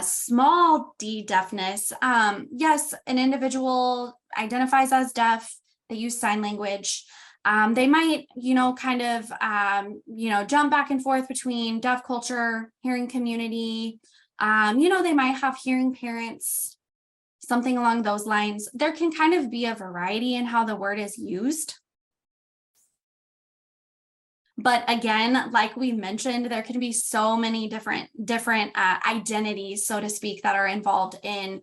Small d deafness. Yes, an individual identifies as deaf. They use sign language. They might, jump back and forth between deaf culture, hearing community. They might have hearing parents, something along those lines. There can kind of be a variety in how the word is used. But again, like we mentioned, there can be so many different identities, so to speak, that are involved in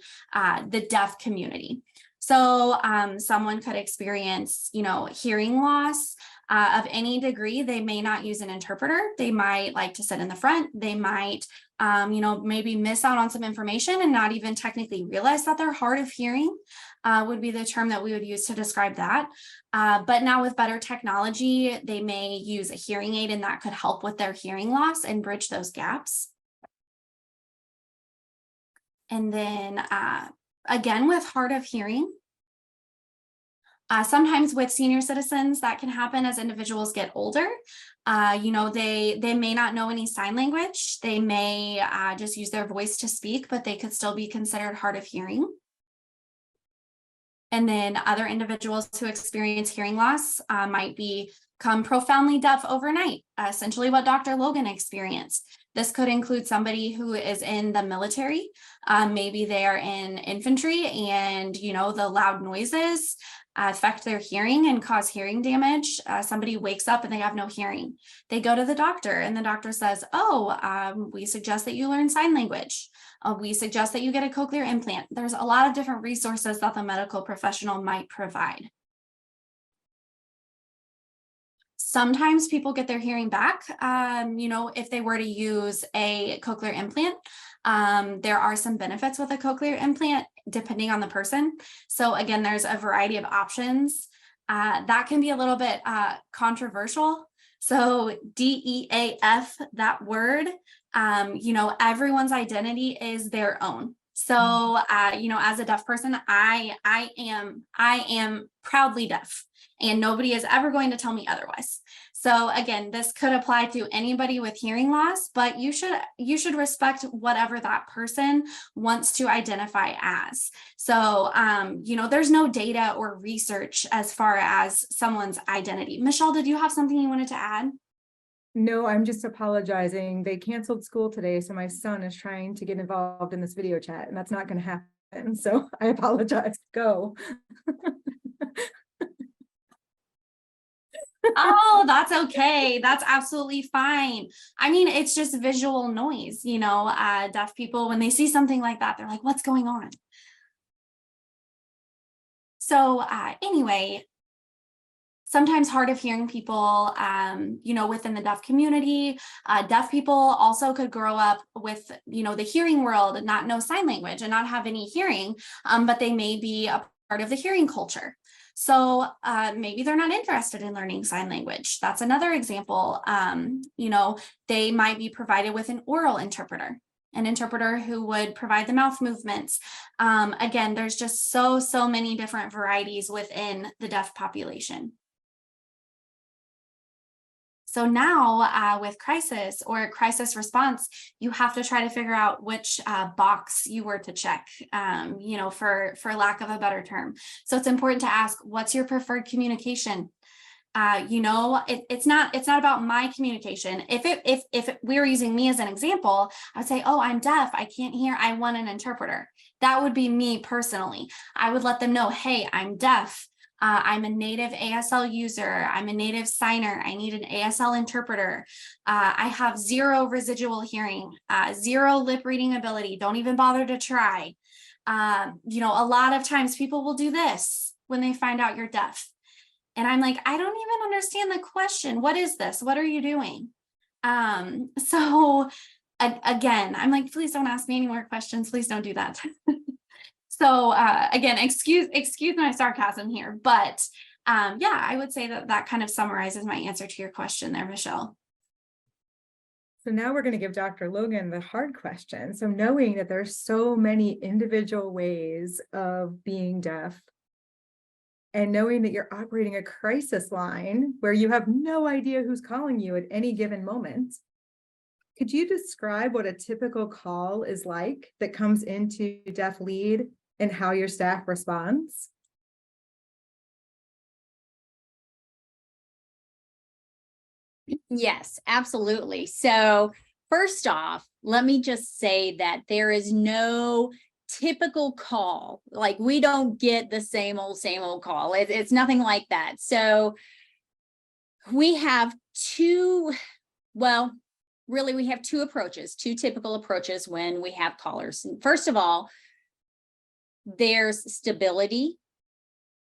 the deaf community. So someone could experience, hearing loss of any degree. They may not use an interpreter. They might like to sit in the front. They might, maybe miss out on some information and not even technically realize that they're hard of hearing, would be the term that we would use to describe that. But now with better technology, they may use a hearing aid, and that could help with their hearing loss and bridge those gaps. And then again, with hard of hearing, sometimes with senior citizens, that can happen as individuals get older. They may not know any sign language. They may just use their voice to speak, but they could still be considered hard of hearing. And then other individuals who experience hearing loss might become profoundly deaf overnight, essentially what Dr. Logan experienced. This could include somebody who is in the military. Maybe they are in infantry, and the loud noises affect their hearing and cause hearing damage. Somebody wakes up and they have no hearing. They go to the doctor, and the doctor says, we suggest that you learn sign language. We suggest that you get a cochlear implant. There's a lot of different resources that the medical professional might provide. Sometimes people get their hearing back, if they were to use a cochlear implant. There are some benefits with a cochlear implant, depending on the person. So again, there's a variety of options. That can be a little bit controversial. So DEAF, that word, everyone's identity is their own. So, you know, as a deaf person, I am proudly deaf, and nobody is ever going to tell me otherwise. So again, this could apply to anybody with hearing loss, but you should respect whatever that person wants to identify as. So, you know, there's no data or research as far as someone's identity. Michelle, did you have something you wanted to add? No, I'm just apologizing. They canceled school today, so my son is trying to get involved in this video chat, and that's not going to happen. So I apologize. Go. Oh, that's okay. That's absolutely fine. I mean, it's just visual noise, you know, deaf people, when they see something like that, they're like, what's going on? So anyway, sometimes hard of hearing people, you know, within the deaf community, deaf people also could grow up with, you know, the hearing world and not know sign language and not have any hearing, but they may be a part of the hearing culture. So maybe they're not interested in learning sign language. That's another example. You know, they might be provided with an oral interpreter, an interpreter who would provide the mouth movements. Again, there's just so many different varieties within the deaf population. So now with crisis or crisis response, you have to try to figure out which box you were to check, you know, for lack of a better term. So it's important to ask, what's your preferred communication? You know, it's not about my communication. If we were using me as an example, I would say, oh, I'm deaf, I can't hear, I want an interpreter. That would be me personally. I would let them know, hey, I'm deaf. I'm a native ASL user. I'm a native signer. I need an ASL interpreter. I have 0 residual hearing, 0 lip reading ability. Don't even bother to try. You know, a lot of times people will do this when they find out you're deaf. And I'm like, I don't even understand the question. What is this? What are you doing? So again, I'm like, please don't ask me any more questions. Please don't do that. So again, excuse my sarcasm here, but yeah, I would say that kind of summarizes my answer to your question there, Michelle. So now we're going to give Dr. Logan the hard question. So knowing that there's so many individual ways of being deaf, and knowing that you're operating a crisis line where you have no idea who's calling you at any given moment, could you describe what a typical call is like that comes into Deaf Lead and how your staff responds? Yes, absolutely. So first off, let me just say that there is no typical call. Like, we don't get the same old call. It's nothing like that. So we have really we have two typical approaches when we have callers. First of all, there's stability,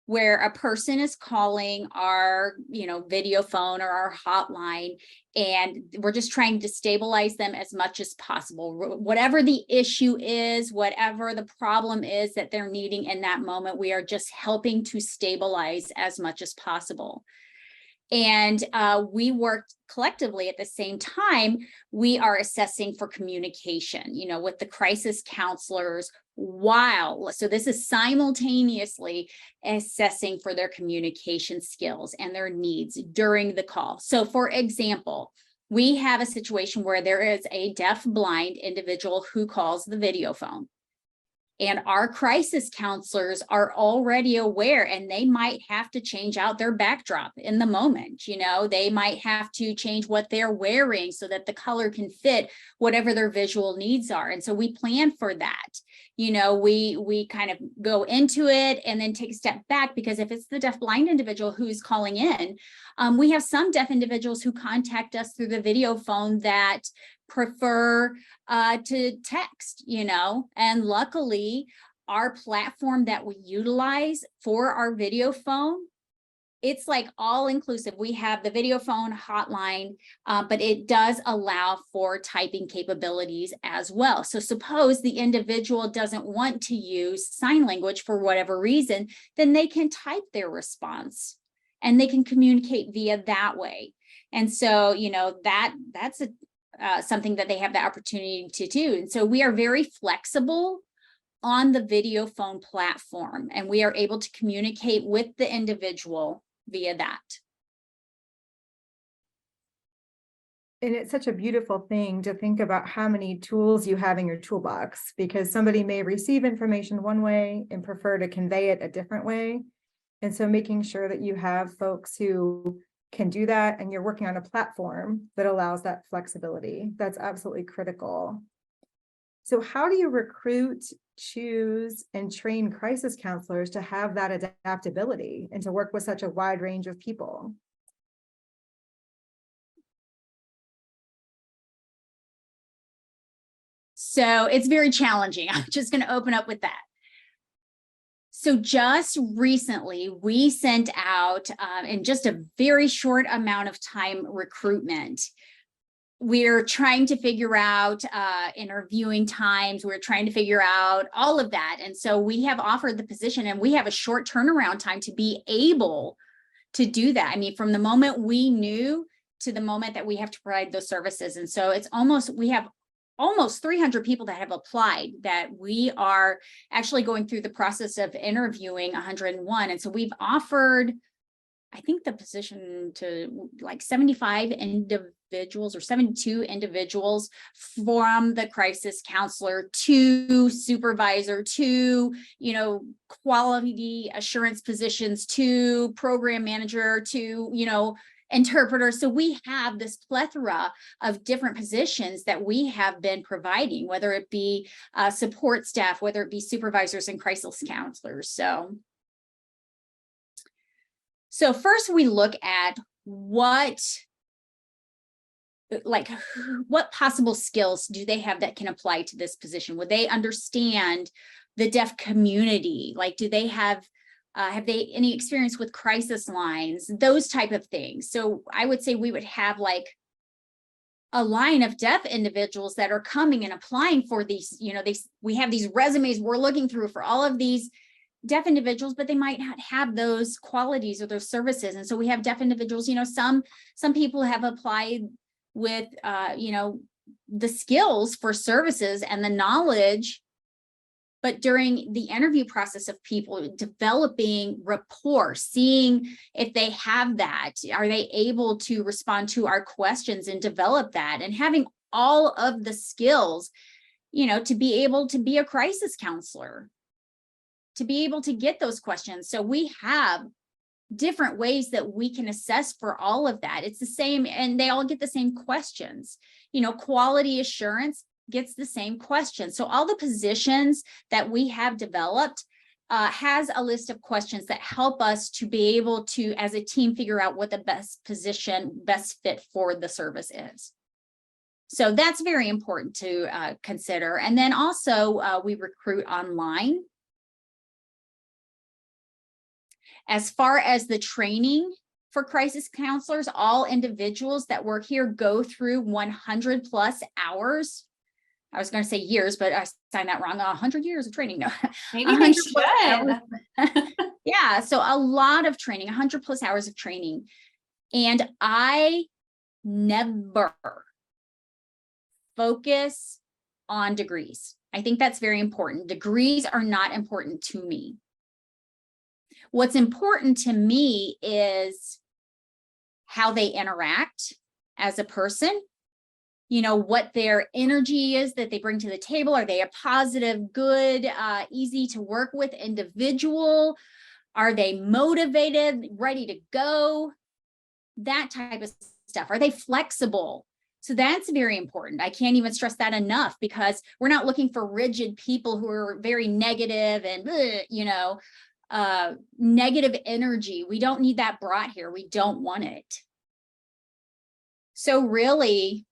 where a person is calling our, video phone or our hotline, and we're just trying to stabilize them as much as possible. Whatever the issue is, whatever the problem is that they're needing in that moment, we are just helping to stabilize as much as possible. And we worked collectively at the same time. We are assessing for communication, with the crisis counselors, so this is simultaneously assessing for their communication skills and their needs during the call. So for example, we have a situation where there is a deaf-blind individual who calls the video phone. And our crisis counselors are already aware, and they might have to change out their backdrop in the moment. They might have to change what they're wearing so that the color can fit whatever their visual needs are. And so we plan for that. We kind of go into it and then take a step back, because if it's the deaf-blind individual who's calling in, we have some deaf individuals who contact us through the video phone that prefer to text, and luckily our platform that we utilize for our video phone, it's like all inclusive. We have the video phone hotline, but it does allow for typing capabilities as well. So suppose the individual doesn't want to use sign language for whatever reason, then they can type their response and they can communicate via that way. And so, that's something that they have the opportunity to do. And so we are very flexible on the video phone platform, and we are able to communicate with the individual via that. And it's such a beautiful thing to think about how many tools you have in your toolbox, because somebody may receive information one way and prefer to convey it a different way. And so making sure that you have folks who can do that, and you're working on a platform that allows that flexibility, that's absolutely critical. So how do you recruit, choose, and train crisis counselors to have that adaptability and to work with such a wide range of people? So it's very challenging. I'm just going to open up with that. So just recently, we sent out in just a very short amount of time recruitment. We're trying to figure out interviewing times. We're trying to figure out all of that. And so we have offered the position, and we have a short turnaround time to be able to do that. I mean, from the moment we knew to the moment that we have to provide those services. And so it's we have almost 300 people that have applied, that we are actually going through the process of interviewing 101. And so we've offered, I think, the position to like 75 individuals or 72 individuals, from the crisis counselor to supervisor to, quality assurance positions to program manager to, interpreter. So we have this plethora of different positions that we have been providing, whether it be support staff, whether it be supervisors and crisis counselors. So first we look at what possible skills do they have that can apply to this position? Would they understand the deaf community? Like, do they have they any experience with crisis lines, those type of things? So I would say we would have like a line of deaf individuals that are coming and applying for these, we have these resumes we're looking through for all of these deaf individuals, but they might not have those qualities or those services. And so we have deaf individuals, some people have applied with, the skills for services and the knowledge, but during the interview process of people developing rapport, seeing if they have that, are they able to respond to our questions and develop that, and having all of the skills, to be able to be a crisis counselor, to be able to get those questions. So we have different ways that we can assess for all of that. It's the same, and they all get the same questions. Quality assurance gets the same question. So all the positions that we have developed has a list of questions that help us to be able to, as a team, figure out what the best fit for the service is. So that's very important to consider. And then also we recruit online. As far as the training for crisis counselors, all individuals that work here go through 100+ hours. I was going to say years, but I signed that wrong. 100 years of training. No, maybe they should. Yeah, so a lot of training, 100+ hours of training. And I never focus on degrees. I think that's very important. Degrees are not important to me. What's important to me is how they interact as a person, what their energy is that they bring to the table. Are they a positive, good, easy to work with individual? Are they motivated, ready to go? That type of stuff. Are they flexible? So that's very important. I can't even stress that enough, because we're not looking for rigid people who are very negative and, negative energy. We don't need that brought here. We don't want it. So really,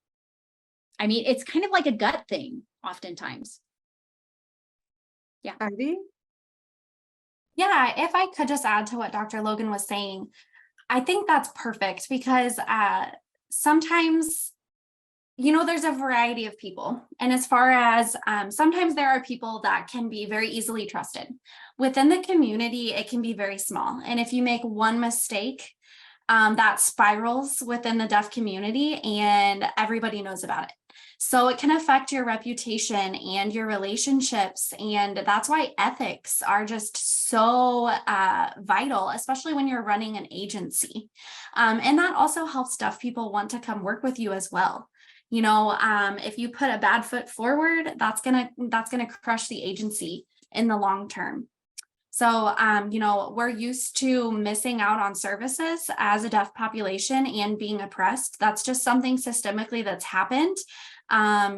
I mean, it's kind of like a gut thing oftentimes. Yeah. Ivy? Yeah, if I could just add to what Dr. Logan was saying, I think that's perfect, because sometimes, there's a variety of people. And as far as sometimes there are people that can be very easily trusted. Within the community, it can be very small. And if you make one mistake, that spirals within the deaf community, and everybody knows about it. So it can affect your reputation and your relationships. And that's why ethics are just so vital, especially when you're running an agency. And that also helps deaf people want to come work with you as well. You know, if you put a bad foot forward, that's gonna crush the agency in the long term. So, you know, we're used to missing out on services as a deaf population and being oppressed. That's just something systemically that's happened,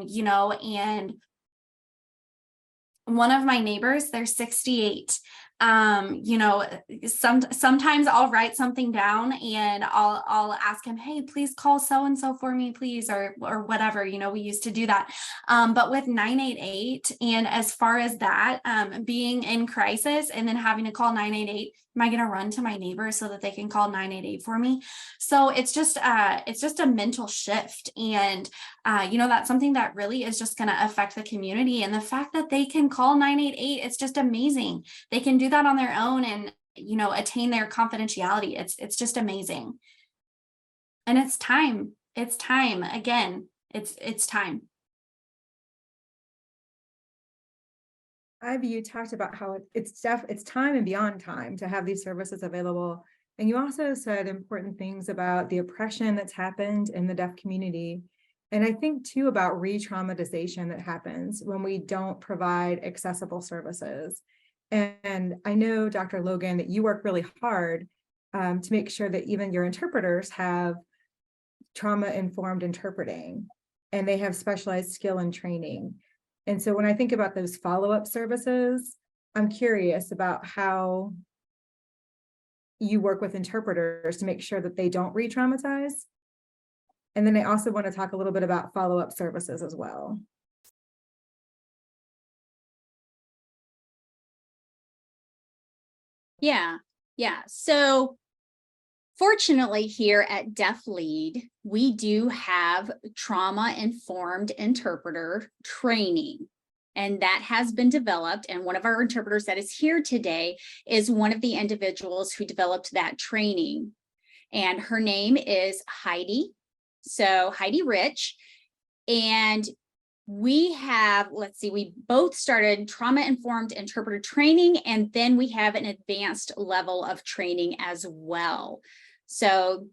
you know, and one of my neighbors, they're 68. You know, sometimes I'll write something down and I'll ask him, hey, please call so-and-so for me, please, or whatever, you know, we used to do that. But with 988, and as far as that, being in crisis and then having to call 988, am I going to run to my neighbor so that they can call 988 for me? So it's just a mental shift. And, you know, that's something that really is just going to affect the community. And the fact that they can call 988, it's just amazing. They can do that on their own and, you know, attain their confidentiality. It's just amazing. And it's time. It's time. Again, it's time. You talked about how it's time and beyond time to have these services available. And you also said important things about the oppression that's happened in the deaf community. And I think too about re-traumatization that happens when we don't provide accessible services. And I know, Dr. Logan, that you work really hard to make sure that even your interpreters have trauma-informed interpreting and they have specialized skill and training. And so when I think about those follow-up services, I'm curious about how you work with interpreters to make sure that they don't re-traumatize. And then I also want to talk a little bit about follow-up services as well. Yeah. So fortunately here at DeafLead, we do have trauma-informed interpreter training, and that has been developed. And one of our interpreters that is here today is one of the individuals who developed that training. And her name is Heidi. So Heidi Rich. And we have, let's see, we both started trauma-informed interpreter training, and then we have an advanced level of training as well. So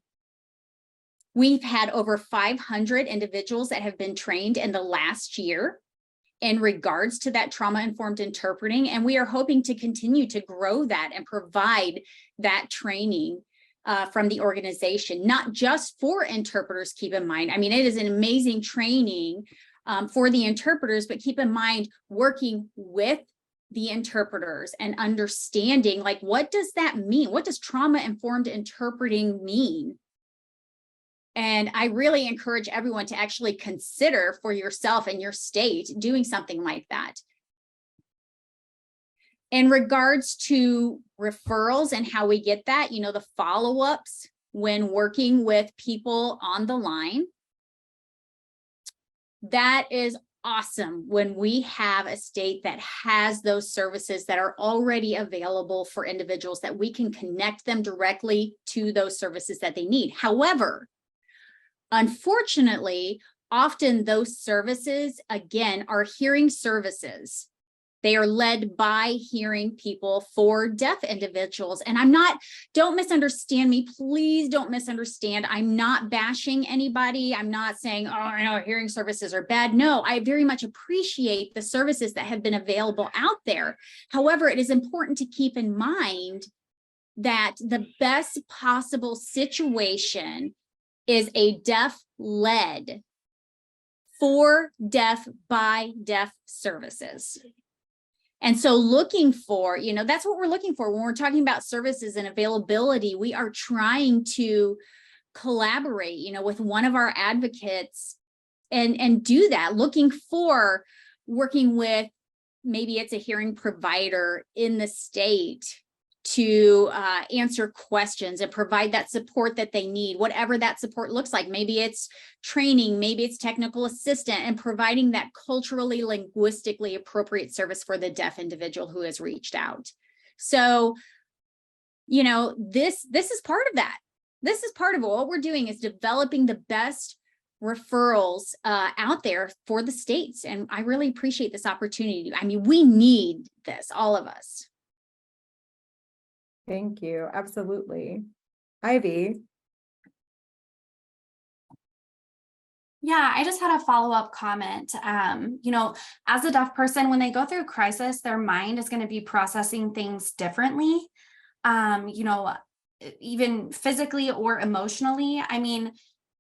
we've had over 500 individuals that have been trained in the last year in regards to that trauma-informed interpreting, and we are hoping to continue to grow that and provide that training from the organization, not just for interpreters, keep in mind. I mean, it is an amazing training for the interpreters, but keep in mind working with the interpreters and understanding, like, what does that mean? What does trauma-informed interpreting mean? And I really encourage everyone to actually consider for yourself and your state doing something like that. In regards to referrals and how we get that, you know, the follow-ups when working with people on the line, that is awesome when we have a state that has those services that are already available for individuals, that we can connect them directly to those services that they need. However, unfortunately, often those services, again, are hearing services. They are led by hearing people for deaf individuals. And don't misunderstand me, please don't misunderstand. I'm not bashing anybody. I'm not saying, oh, I know hearing services are bad. No, I very much appreciate the services that have been available out there. However, it is important to keep in mind that the best possible situation is a deaf-led, for deaf, by deaf services. And so looking for, you know, that's what we're looking for when we're talking about services and availability. We are trying to collaborate, you know, with one of our advocates and do that, looking for working with, maybe it's a hearing provider in the state to answer questions and provide that support that they need, whatever that support looks like. Maybe it's training, maybe it's technical assistant, and providing that culturally, linguistically appropriate service for the deaf individual who has reached out. So, you know, this is part of that. this is part of what we're doing, is developing the best referrals out there for the states. And I really appreciate this opportunity. I mean, we need this, all of us. Thank you. Absolutely. Ivy. Yeah, I just had a follow-up comment. You know, as a deaf person, when they go through crisis, their mind is going to be processing things differently, you know, even physically or emotionally. I mean,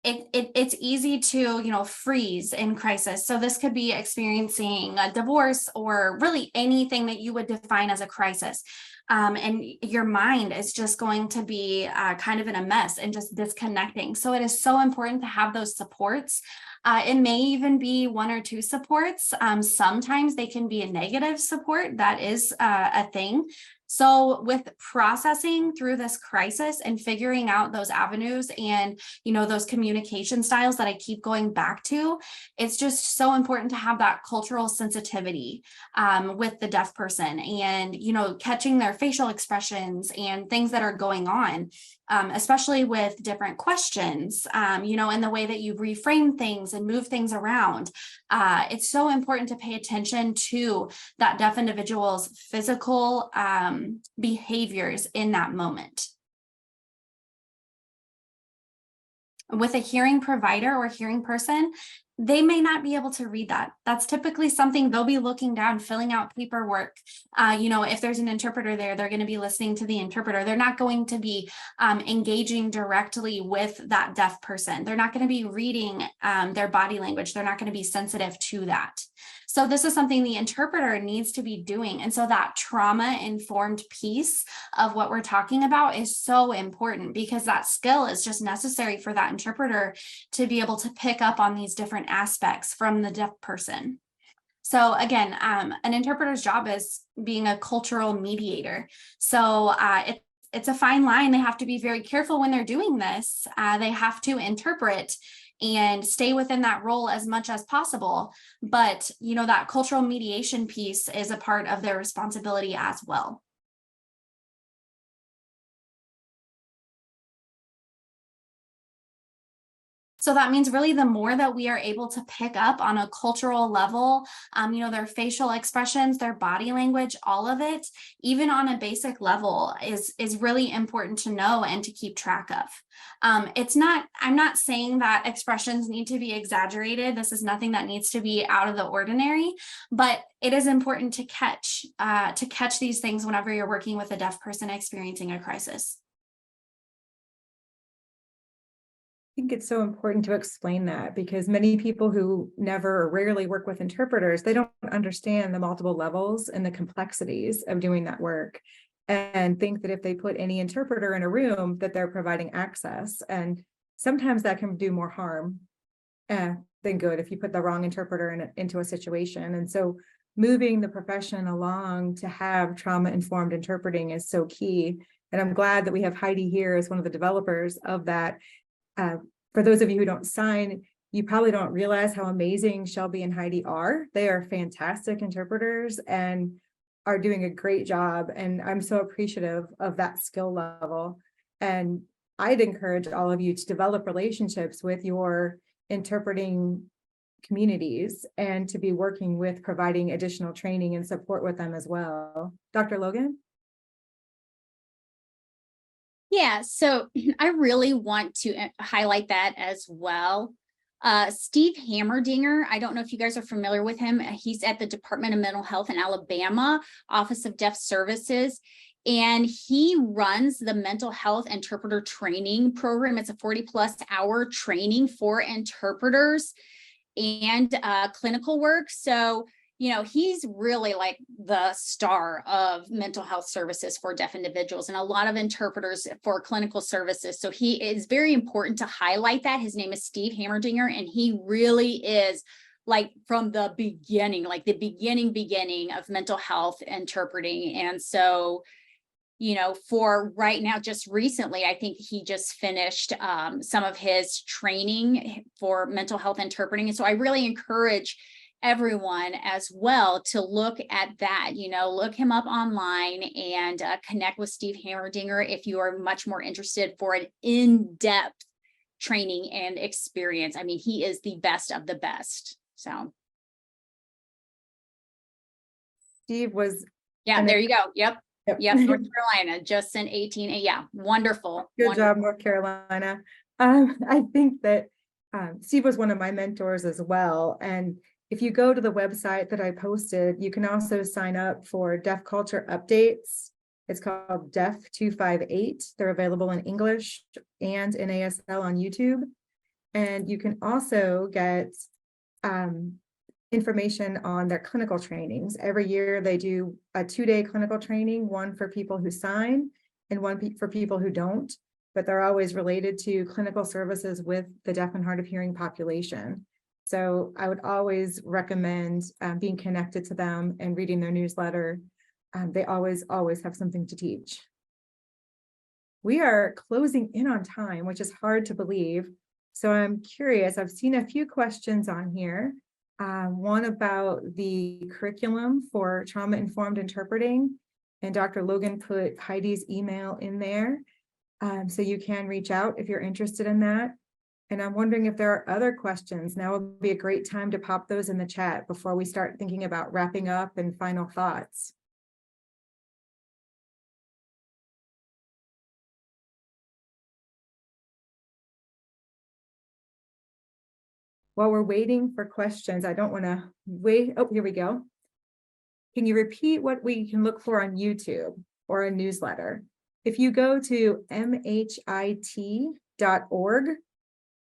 it's easy to, you know, freeze in crisis. So this could be experiencing a divorce or really anything that you would define as a crisis. And your mind is just going to be kind of in a mess and just disconnecting. So it is so important to have those supports. It may even be 1 or 2 supports. Sometimes they can be a negative support. That is a thing. So with processing through this crisis and figuring out those avenues and, you know, those communication styles that I keep going back to, it's just so important to have that cultural sensitivity with the deaf person and, you know, catching their facial expressions and things that are going on, especially with different questions, you know, and the way that you reframe things and move things around. It's so important to pay attention to that deaf individual's physical behaviors in that moment. With a hearing provider or hearing person, they may not be able to read that. That's typically something they'll be looking down, filling out paperwork. You know, if there's an interpreter there, they're going to be listening to the interpreter. They're not going to be engaging directly with that deaf person. They're not going to be reading their body language. They're not going to be sensitive to that. So this is something the interpreter needs to be doing. And so that trauma-informed piece of what we're talking about is so important, because that skill is just necessary for that interpreter to be able to pick up on these different aspects from the deaf person. So again, an interpreter's job is being a cultural mediator. So it's a fine line. They have to be very careful when they're doing this. They have to interpret and stay within that role as much as possible. But, you know, that cultural mediation piece is a part of their responsibility as well. So that means really the more that we are able to pick up on a cultural level, you know, their facial expressions, their body language, all of it, even on a basic level is really important to know and to keep track of. I'm not saying that expressions need to be exaggerated. This is nothing that needs to be out of the ordinary, but it is important to catch these things whenever you're working with a deaf person experiencing a crisis. I think it's so important to explain that, because many people who never or rarely work with interpreters, they don't understand the multiple levels and the complexities of doing that work, and think that if they put any interpreter in a room that they're providing access. And sometimes that can do more harm than good if you put the wrong interpreter into a situation. And so moving the profession along to have trauma-informed interpreting is so key. And I'm glad that we have Heidi here as one of the developers of that. For those of you who don't sign, you probably don't realize how amazing Shelby and Heidi are. They are fantastic interpreters and are doing a great job. And I'm so appreciative of that skill level. And I'd encourage all of you to develop relationships with your interpreting communities and to be working with providing additional training and support with them as well. Dr. Logan? Yeah, so I really want to highlight that as well. Steve Hammerdinger, I don't know if you guys are familiar with him. He's at the Department of Mental Health in Alabama, Office of Deaf Services, and he runs the mental health interpreter training program. It's a 40+ hour training for interpreters and clinical work. So, you know, he's really like the star of mental health services for deaf individuals and a lot of interpreters for clinical services. So he is very important to highlight that. His name is Steve Hammerdinger, and he really is like from the beginning, like the beginning of mental health interpreting. And so, you know, for right now, just recently, I think he just finished some of his training for mental health interpreting. And so I really encourage everyone as well to look at that, look him up online and connect with Steve Hammerdinger if you are much more interested for an in-depth training and experience. I mean, he is the best of the best. So. Steve was. Yeah, there you go. Yep. North Yep. Carolina, just sent 18. Yeah, wonderful. Good job, North Carolina. I think that Steve was one of my mentors as well. And if you go to the website that I posted, you can also sign up for Deaf Culture Updates. It's called Deaf 258. They're available in English and in ASL on YouTube. And you can also get information on their clinical trainings. Every year they do a 2-day clinical training, one for people who sign and one for people who don't, but they're always related to clinical services with the deaf and hard of hearing population. So I would always recommend being connected to them and reading their newsletter. They always have something to teach. We are closing in on time, which is hard to believe. So I'm curious, I've seen a few questions on here. One about the curriculum for trauma-informed interpreting, and Dr. Logan put Heidi's email in there. So you can reach out if you're interested in that. And I'm wondering if there are other questions. Now would be a great time to pop those in the chat before we start thinking about wrapping up and final thoughts. While we're waiting for questions, I don't want to wait. Oh, here we go. Can you repeat what we can look for on YouTube or a newsletter? If you go to mhit.org,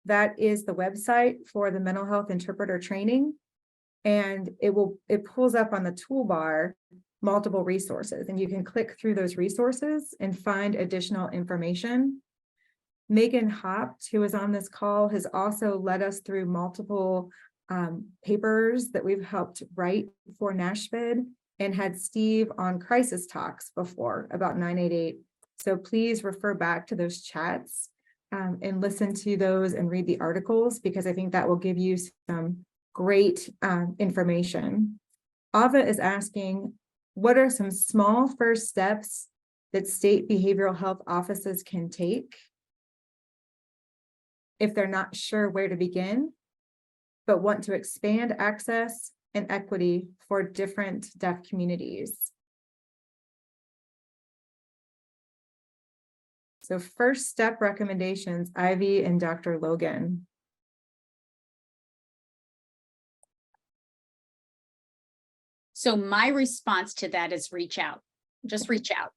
that is the website for the mental health interpreter training. And it pulls up on the toolbar multiple resources, and you can click through those resources and find additional information. Megan Hopt, who is on this call, has also led us through multiple papers that we've helped write for NASHPID, and had Steve on crisis talks before about 988. So please refer back to those chats and listen to those and read the articles, because I think that will give you some great information. Ava is asking, what are some small first steps that state behavioral health offices can take if they're not sure where to begin, but want to expand access and equity for different deaf communities? So first step recommendations, Ivy and Dr. Logan. So my response to that is reach out. Just reach out.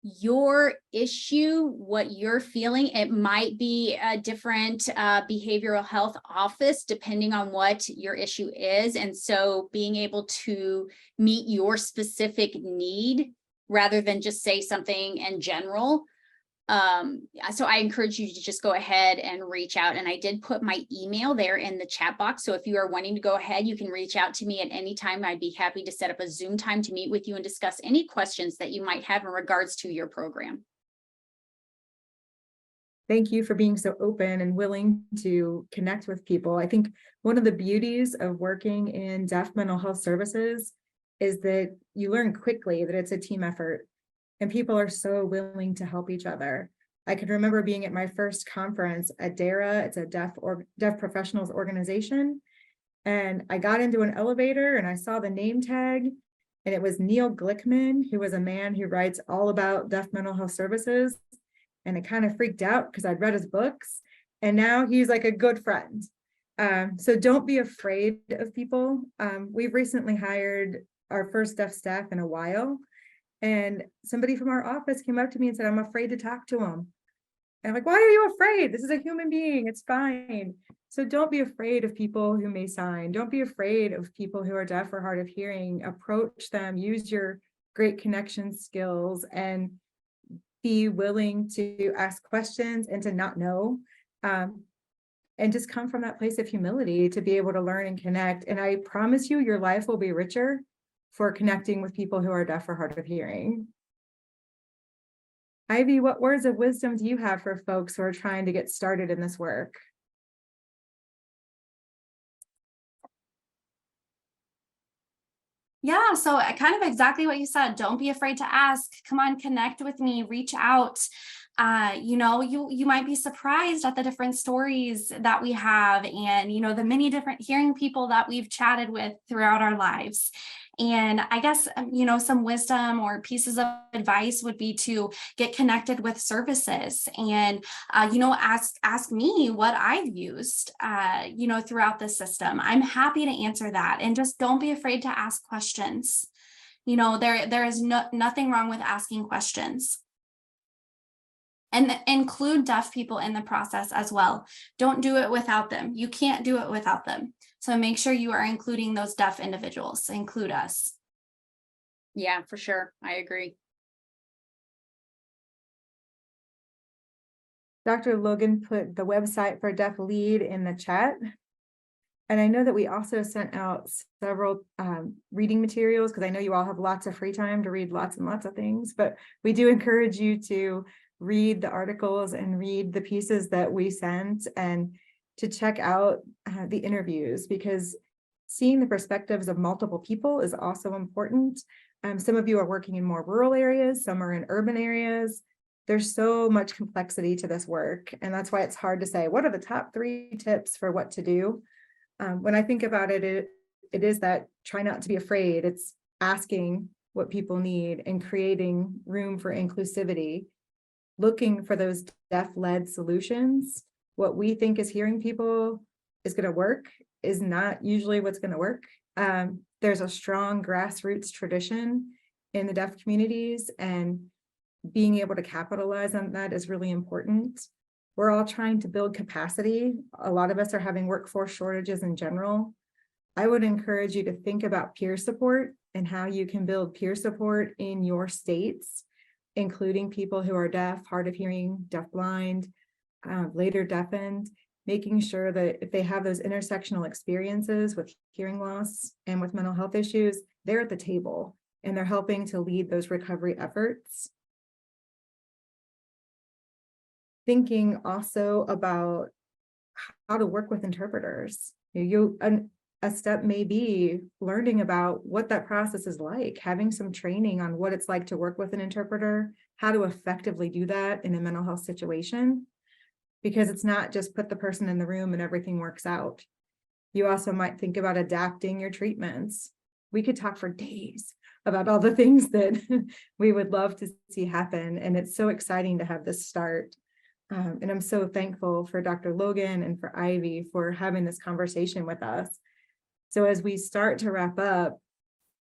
Your issue, what you're feeling, it might be a different behavioral health office depending on what your issue is. And so being able to meet your specific need rather than just say something in general. So I encourage you to just go ahead and reach out. And I did put my email there in the chat box. So if you are wanting to go ahead, you can reach out to me at any time. I'd be happy to set up a Zoom time to meet with you and discuss any questions that you might have in regards to your program. Thank you for being so open and willing to connect with people. I think one of the beauties of working in deaf mental health services is that you learn quickly that it's a team effort. And people are so willing to help each other. I can remember being at my first conference at DARA. It's a deaf professionals organization. And I got into an elevator and I saw the name tag, and it was Neil Glickman, who was a man who writes all about deaf mental health services. And I kind of freaked out because I'd read his books, and now he's like a good friend. So don't be afraid of people. We've recently hired our first deaf staff in a while. And somebody from our office came up to me and said, I'm afraid to talk to him. And I'm like, why are you afraid? This is a human being. It's fine. So don't be afraid of people who may sign. Don't be afraid of people who are deaf or hard of hearing. Approach them, use your great connection skills, and be willing to ask questions and to not know. And just come from that place of humility to be able to learn and connect. And I promise you, your life will be richer for connecting with people who are deaf or hard of hearing. Ivy, what words of wisdom do you have for folks who are trying to get started in this work? Yeah, so kind of exactly what you said. Don't be afraid to ask. Come on, connect with me, reach out. You might be surprised at the different stories that we have, and the many different hearing people that we've chatted with throughout our lives. And I guess some wisdom or pieces of advice would be to get connected with services and ask me what I've used throughout the system. I'm happy to answer that, and just don't be afraid to ask questions. There is nothing wrong with asking questions. And include deaf people in the process as well. Don't do it without them. You can't do it without them. So make sure you are including those deaf individuals. Include us. Yeah, for sure. I agree. Dr. Logan put the website for DeafLead in the chat. And I know that we also sent out several reading materials, because I know you all have lots of free time to read lots and lots of things, but we do encourage you to read the articles and read the pieces that we sent, and to check out the interviews, because seeing the perspectives of multiple people is also important. Some of you are working in more rural areas, some are in urban areas. There's so much complexity to this work, and that's why it's hard to say, what are the top 3 tips for what to do? When I think about it, it is that try not to be afraid. It's asking what people need and creating room for inclusivity, looking for those deaf-led solutions. What we think is hearing people is going to work is not usually what's going to work. There's a strong grassroots tradition in the deaf communities, and being able to capitalize on that is really important. We're all trying to build capacity. A lot of us are having workforce shortages in general. I would encourage you to think about peer support and how you can build peer support in your states, including people who are deaf, hard of hearing, deafblind, later deafened, making sure that if they have those intersectional experiences with hearing loss and with mental health issues, they're at the table and they're helping to lead those recovery efforts. Thinking also about how to work with interpreters. A step may be learning about what that process is like, having some training on what it's like to work with an interpreter, how to effectively do that in a mental health situation, because it's not just put the person in the room and everything works out. You also might think about adapting your treatments. We could talk for days about all the things that we would love to see happen, and it's so exciting to have this start. And I'm so thankful for Dr. Logan and for Ivy for having this conversation with us. So as we start to wrap up,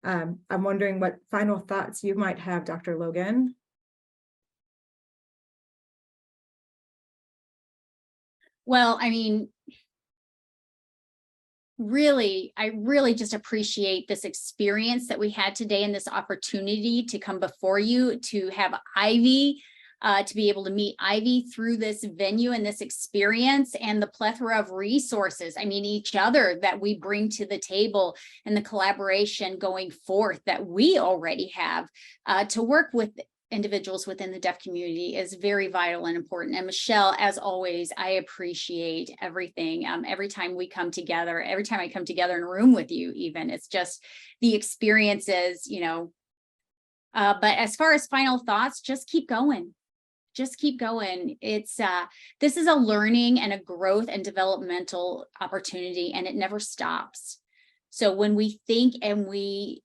I'm wondering what final thoughts you might have, Dr. Logan. Well, I mean, I really just appreciate this experience that we had today and this opportunity to come before you, to have Ivy, to be able to meet Ivy through this venue and this experience, and the plethora of resources, I mean, each other that we bring to the table, and the collaboration going forth that we already have to work with individuals within the deaf community is very vital and important. And Michelle, as always, I appreciate everything. Every time we come together, every time I come together in a room with you, even, it's just the experiences, but as far as final thoughts, just keep going. Just keep going. It's this is a learning and a growth and developmental opportunity, and it never stops. So when we think and we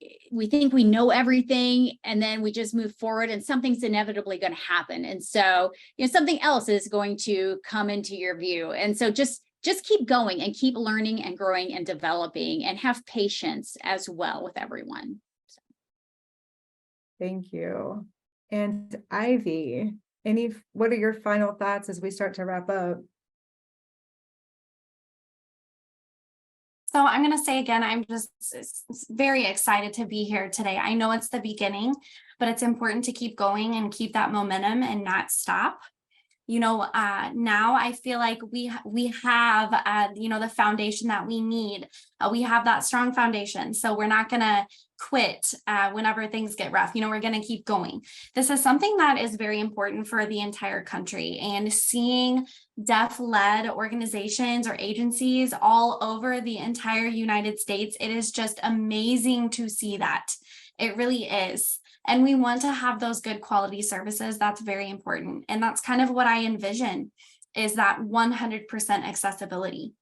think we know everything, and then we just move forward, and something's inevitably going to happen, and so something else is going to come into your view, and so just keep going and keep learning and growing and developing, and have patience as well with everyone. So. Thank you. And Ivy, what are your final thoughts as we start to wrap up? So I'm going to say again, I'm just very excited to be here today. I know it's the beginning, but it's important to keep going and keep that momentum and not stop. Now I feel like we have, the foundation that we need. We have that strong foundation. So we're not going to quit whenever things get rough. We're going to keep going. This is something that is very important for the entire country, and seeing deaf-led organizations or agencies all over the entire United States, it is just amazing to see that. It really is. And we want to have those good quality services. That's very important. And that's kind of what I envision, is that 100% accessibility.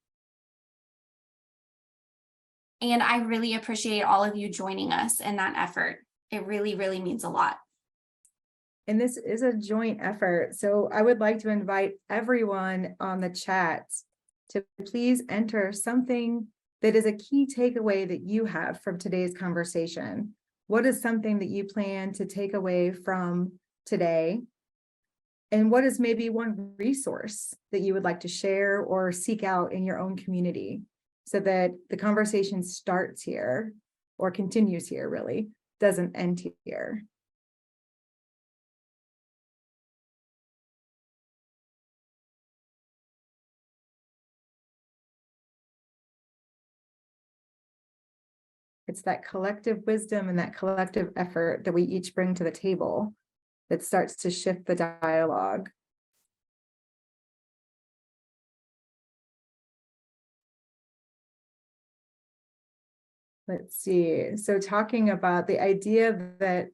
And I really appreciate all of you joining us in that effort. It really, really means a lot. And this is a joint effort. So I would like to invite everyone on the chat to please enter something that is a key takeaway that you have from today's conversation. What is something that you plan to take away from today? And what is maybe one resource that you would like to share or seek out in your own community, so that the conversation starts here or continues here, really doesn't end here? It's that collective wisdom and that collective effort that we each bring to the table that starts to shift the dialogue. Let's see. So talking about the idea that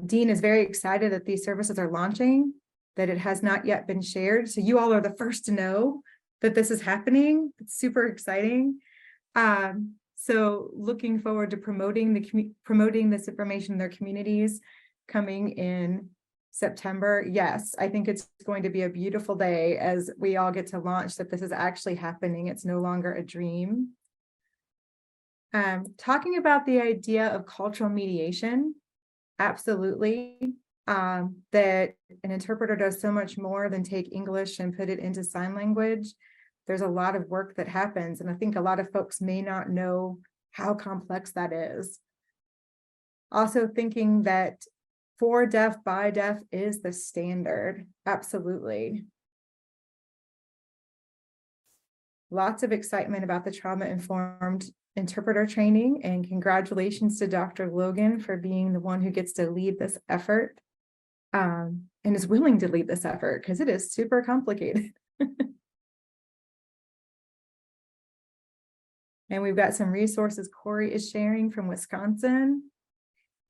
Dean is very excited that these services are launching, that it has not yet been shared. So you all are the first to know that this is happening. It's super exciting. So looking forward to promoting this information in their communities coming in September. Yes, I think it's going to be a beautiful day as we all get to launch that this is actually happening. It's no longer a dream. Talking about the idea of cultural mediation, absolutely. That an interpreter does so much more than take English and put it into sign language. There's a lot of work that happens, and I think a lot of folks may not know how complex that is. Also thinking that for deaf, by deaf is the standard. Absolutely. Lots of excitement about the trauma-informed interpreter training, and congratulations to Dr. Logan for being the one who gets to lead this effort, and is willing to lead this effort because it is super complicated. And we've got some resources Corey is sharing from Wisconsin.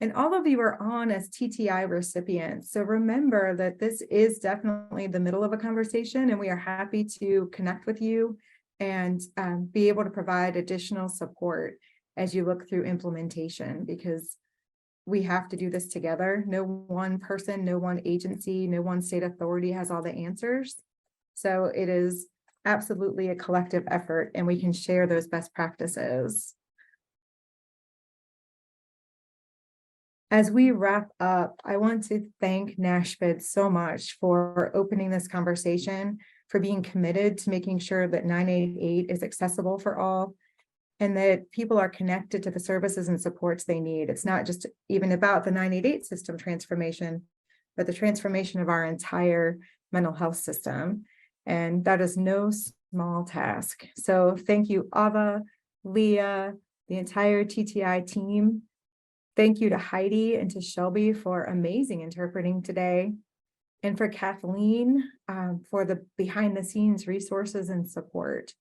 And all of you are on as TTI recipients. So remember that this is definitely the middle of a conversation, and we are happy to connect with you and be able to provide additional support as you look through implementation, because we have to do this together. No one person, no one agency, no one state authority has all the answers. So it is absolutely a collective effort, and we can share those best practices. As we wrap up, I want to thank NASHPID so much for opening this conversation, for being committed to making sure that 988 is accessible for all, and that people are connected to the services and supports they need. It's not just even about the 988 system transformation, but the transformation of our entire mental health system. And that is no small task. So thank you, Ava, Leah, the entire TTI team. Thank you to Heidi and to Shelby for amazing interpreting today. And for Kathleen for the behind the scenes resources and support.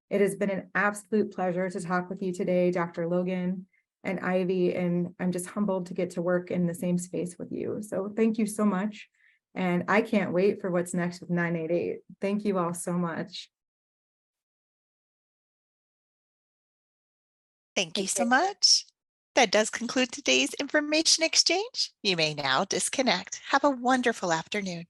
It has been an absolute pleasure to talk with you today, Dr. Logan and Ivy, and I'm just humbled to get to work in the same space with you. So thank you so much. And I can't wait for what's next with 988. Thank you all so much. Thank you so much. That does conclude today's information exchange. You may now disconnect. Have a wonderful afternoon.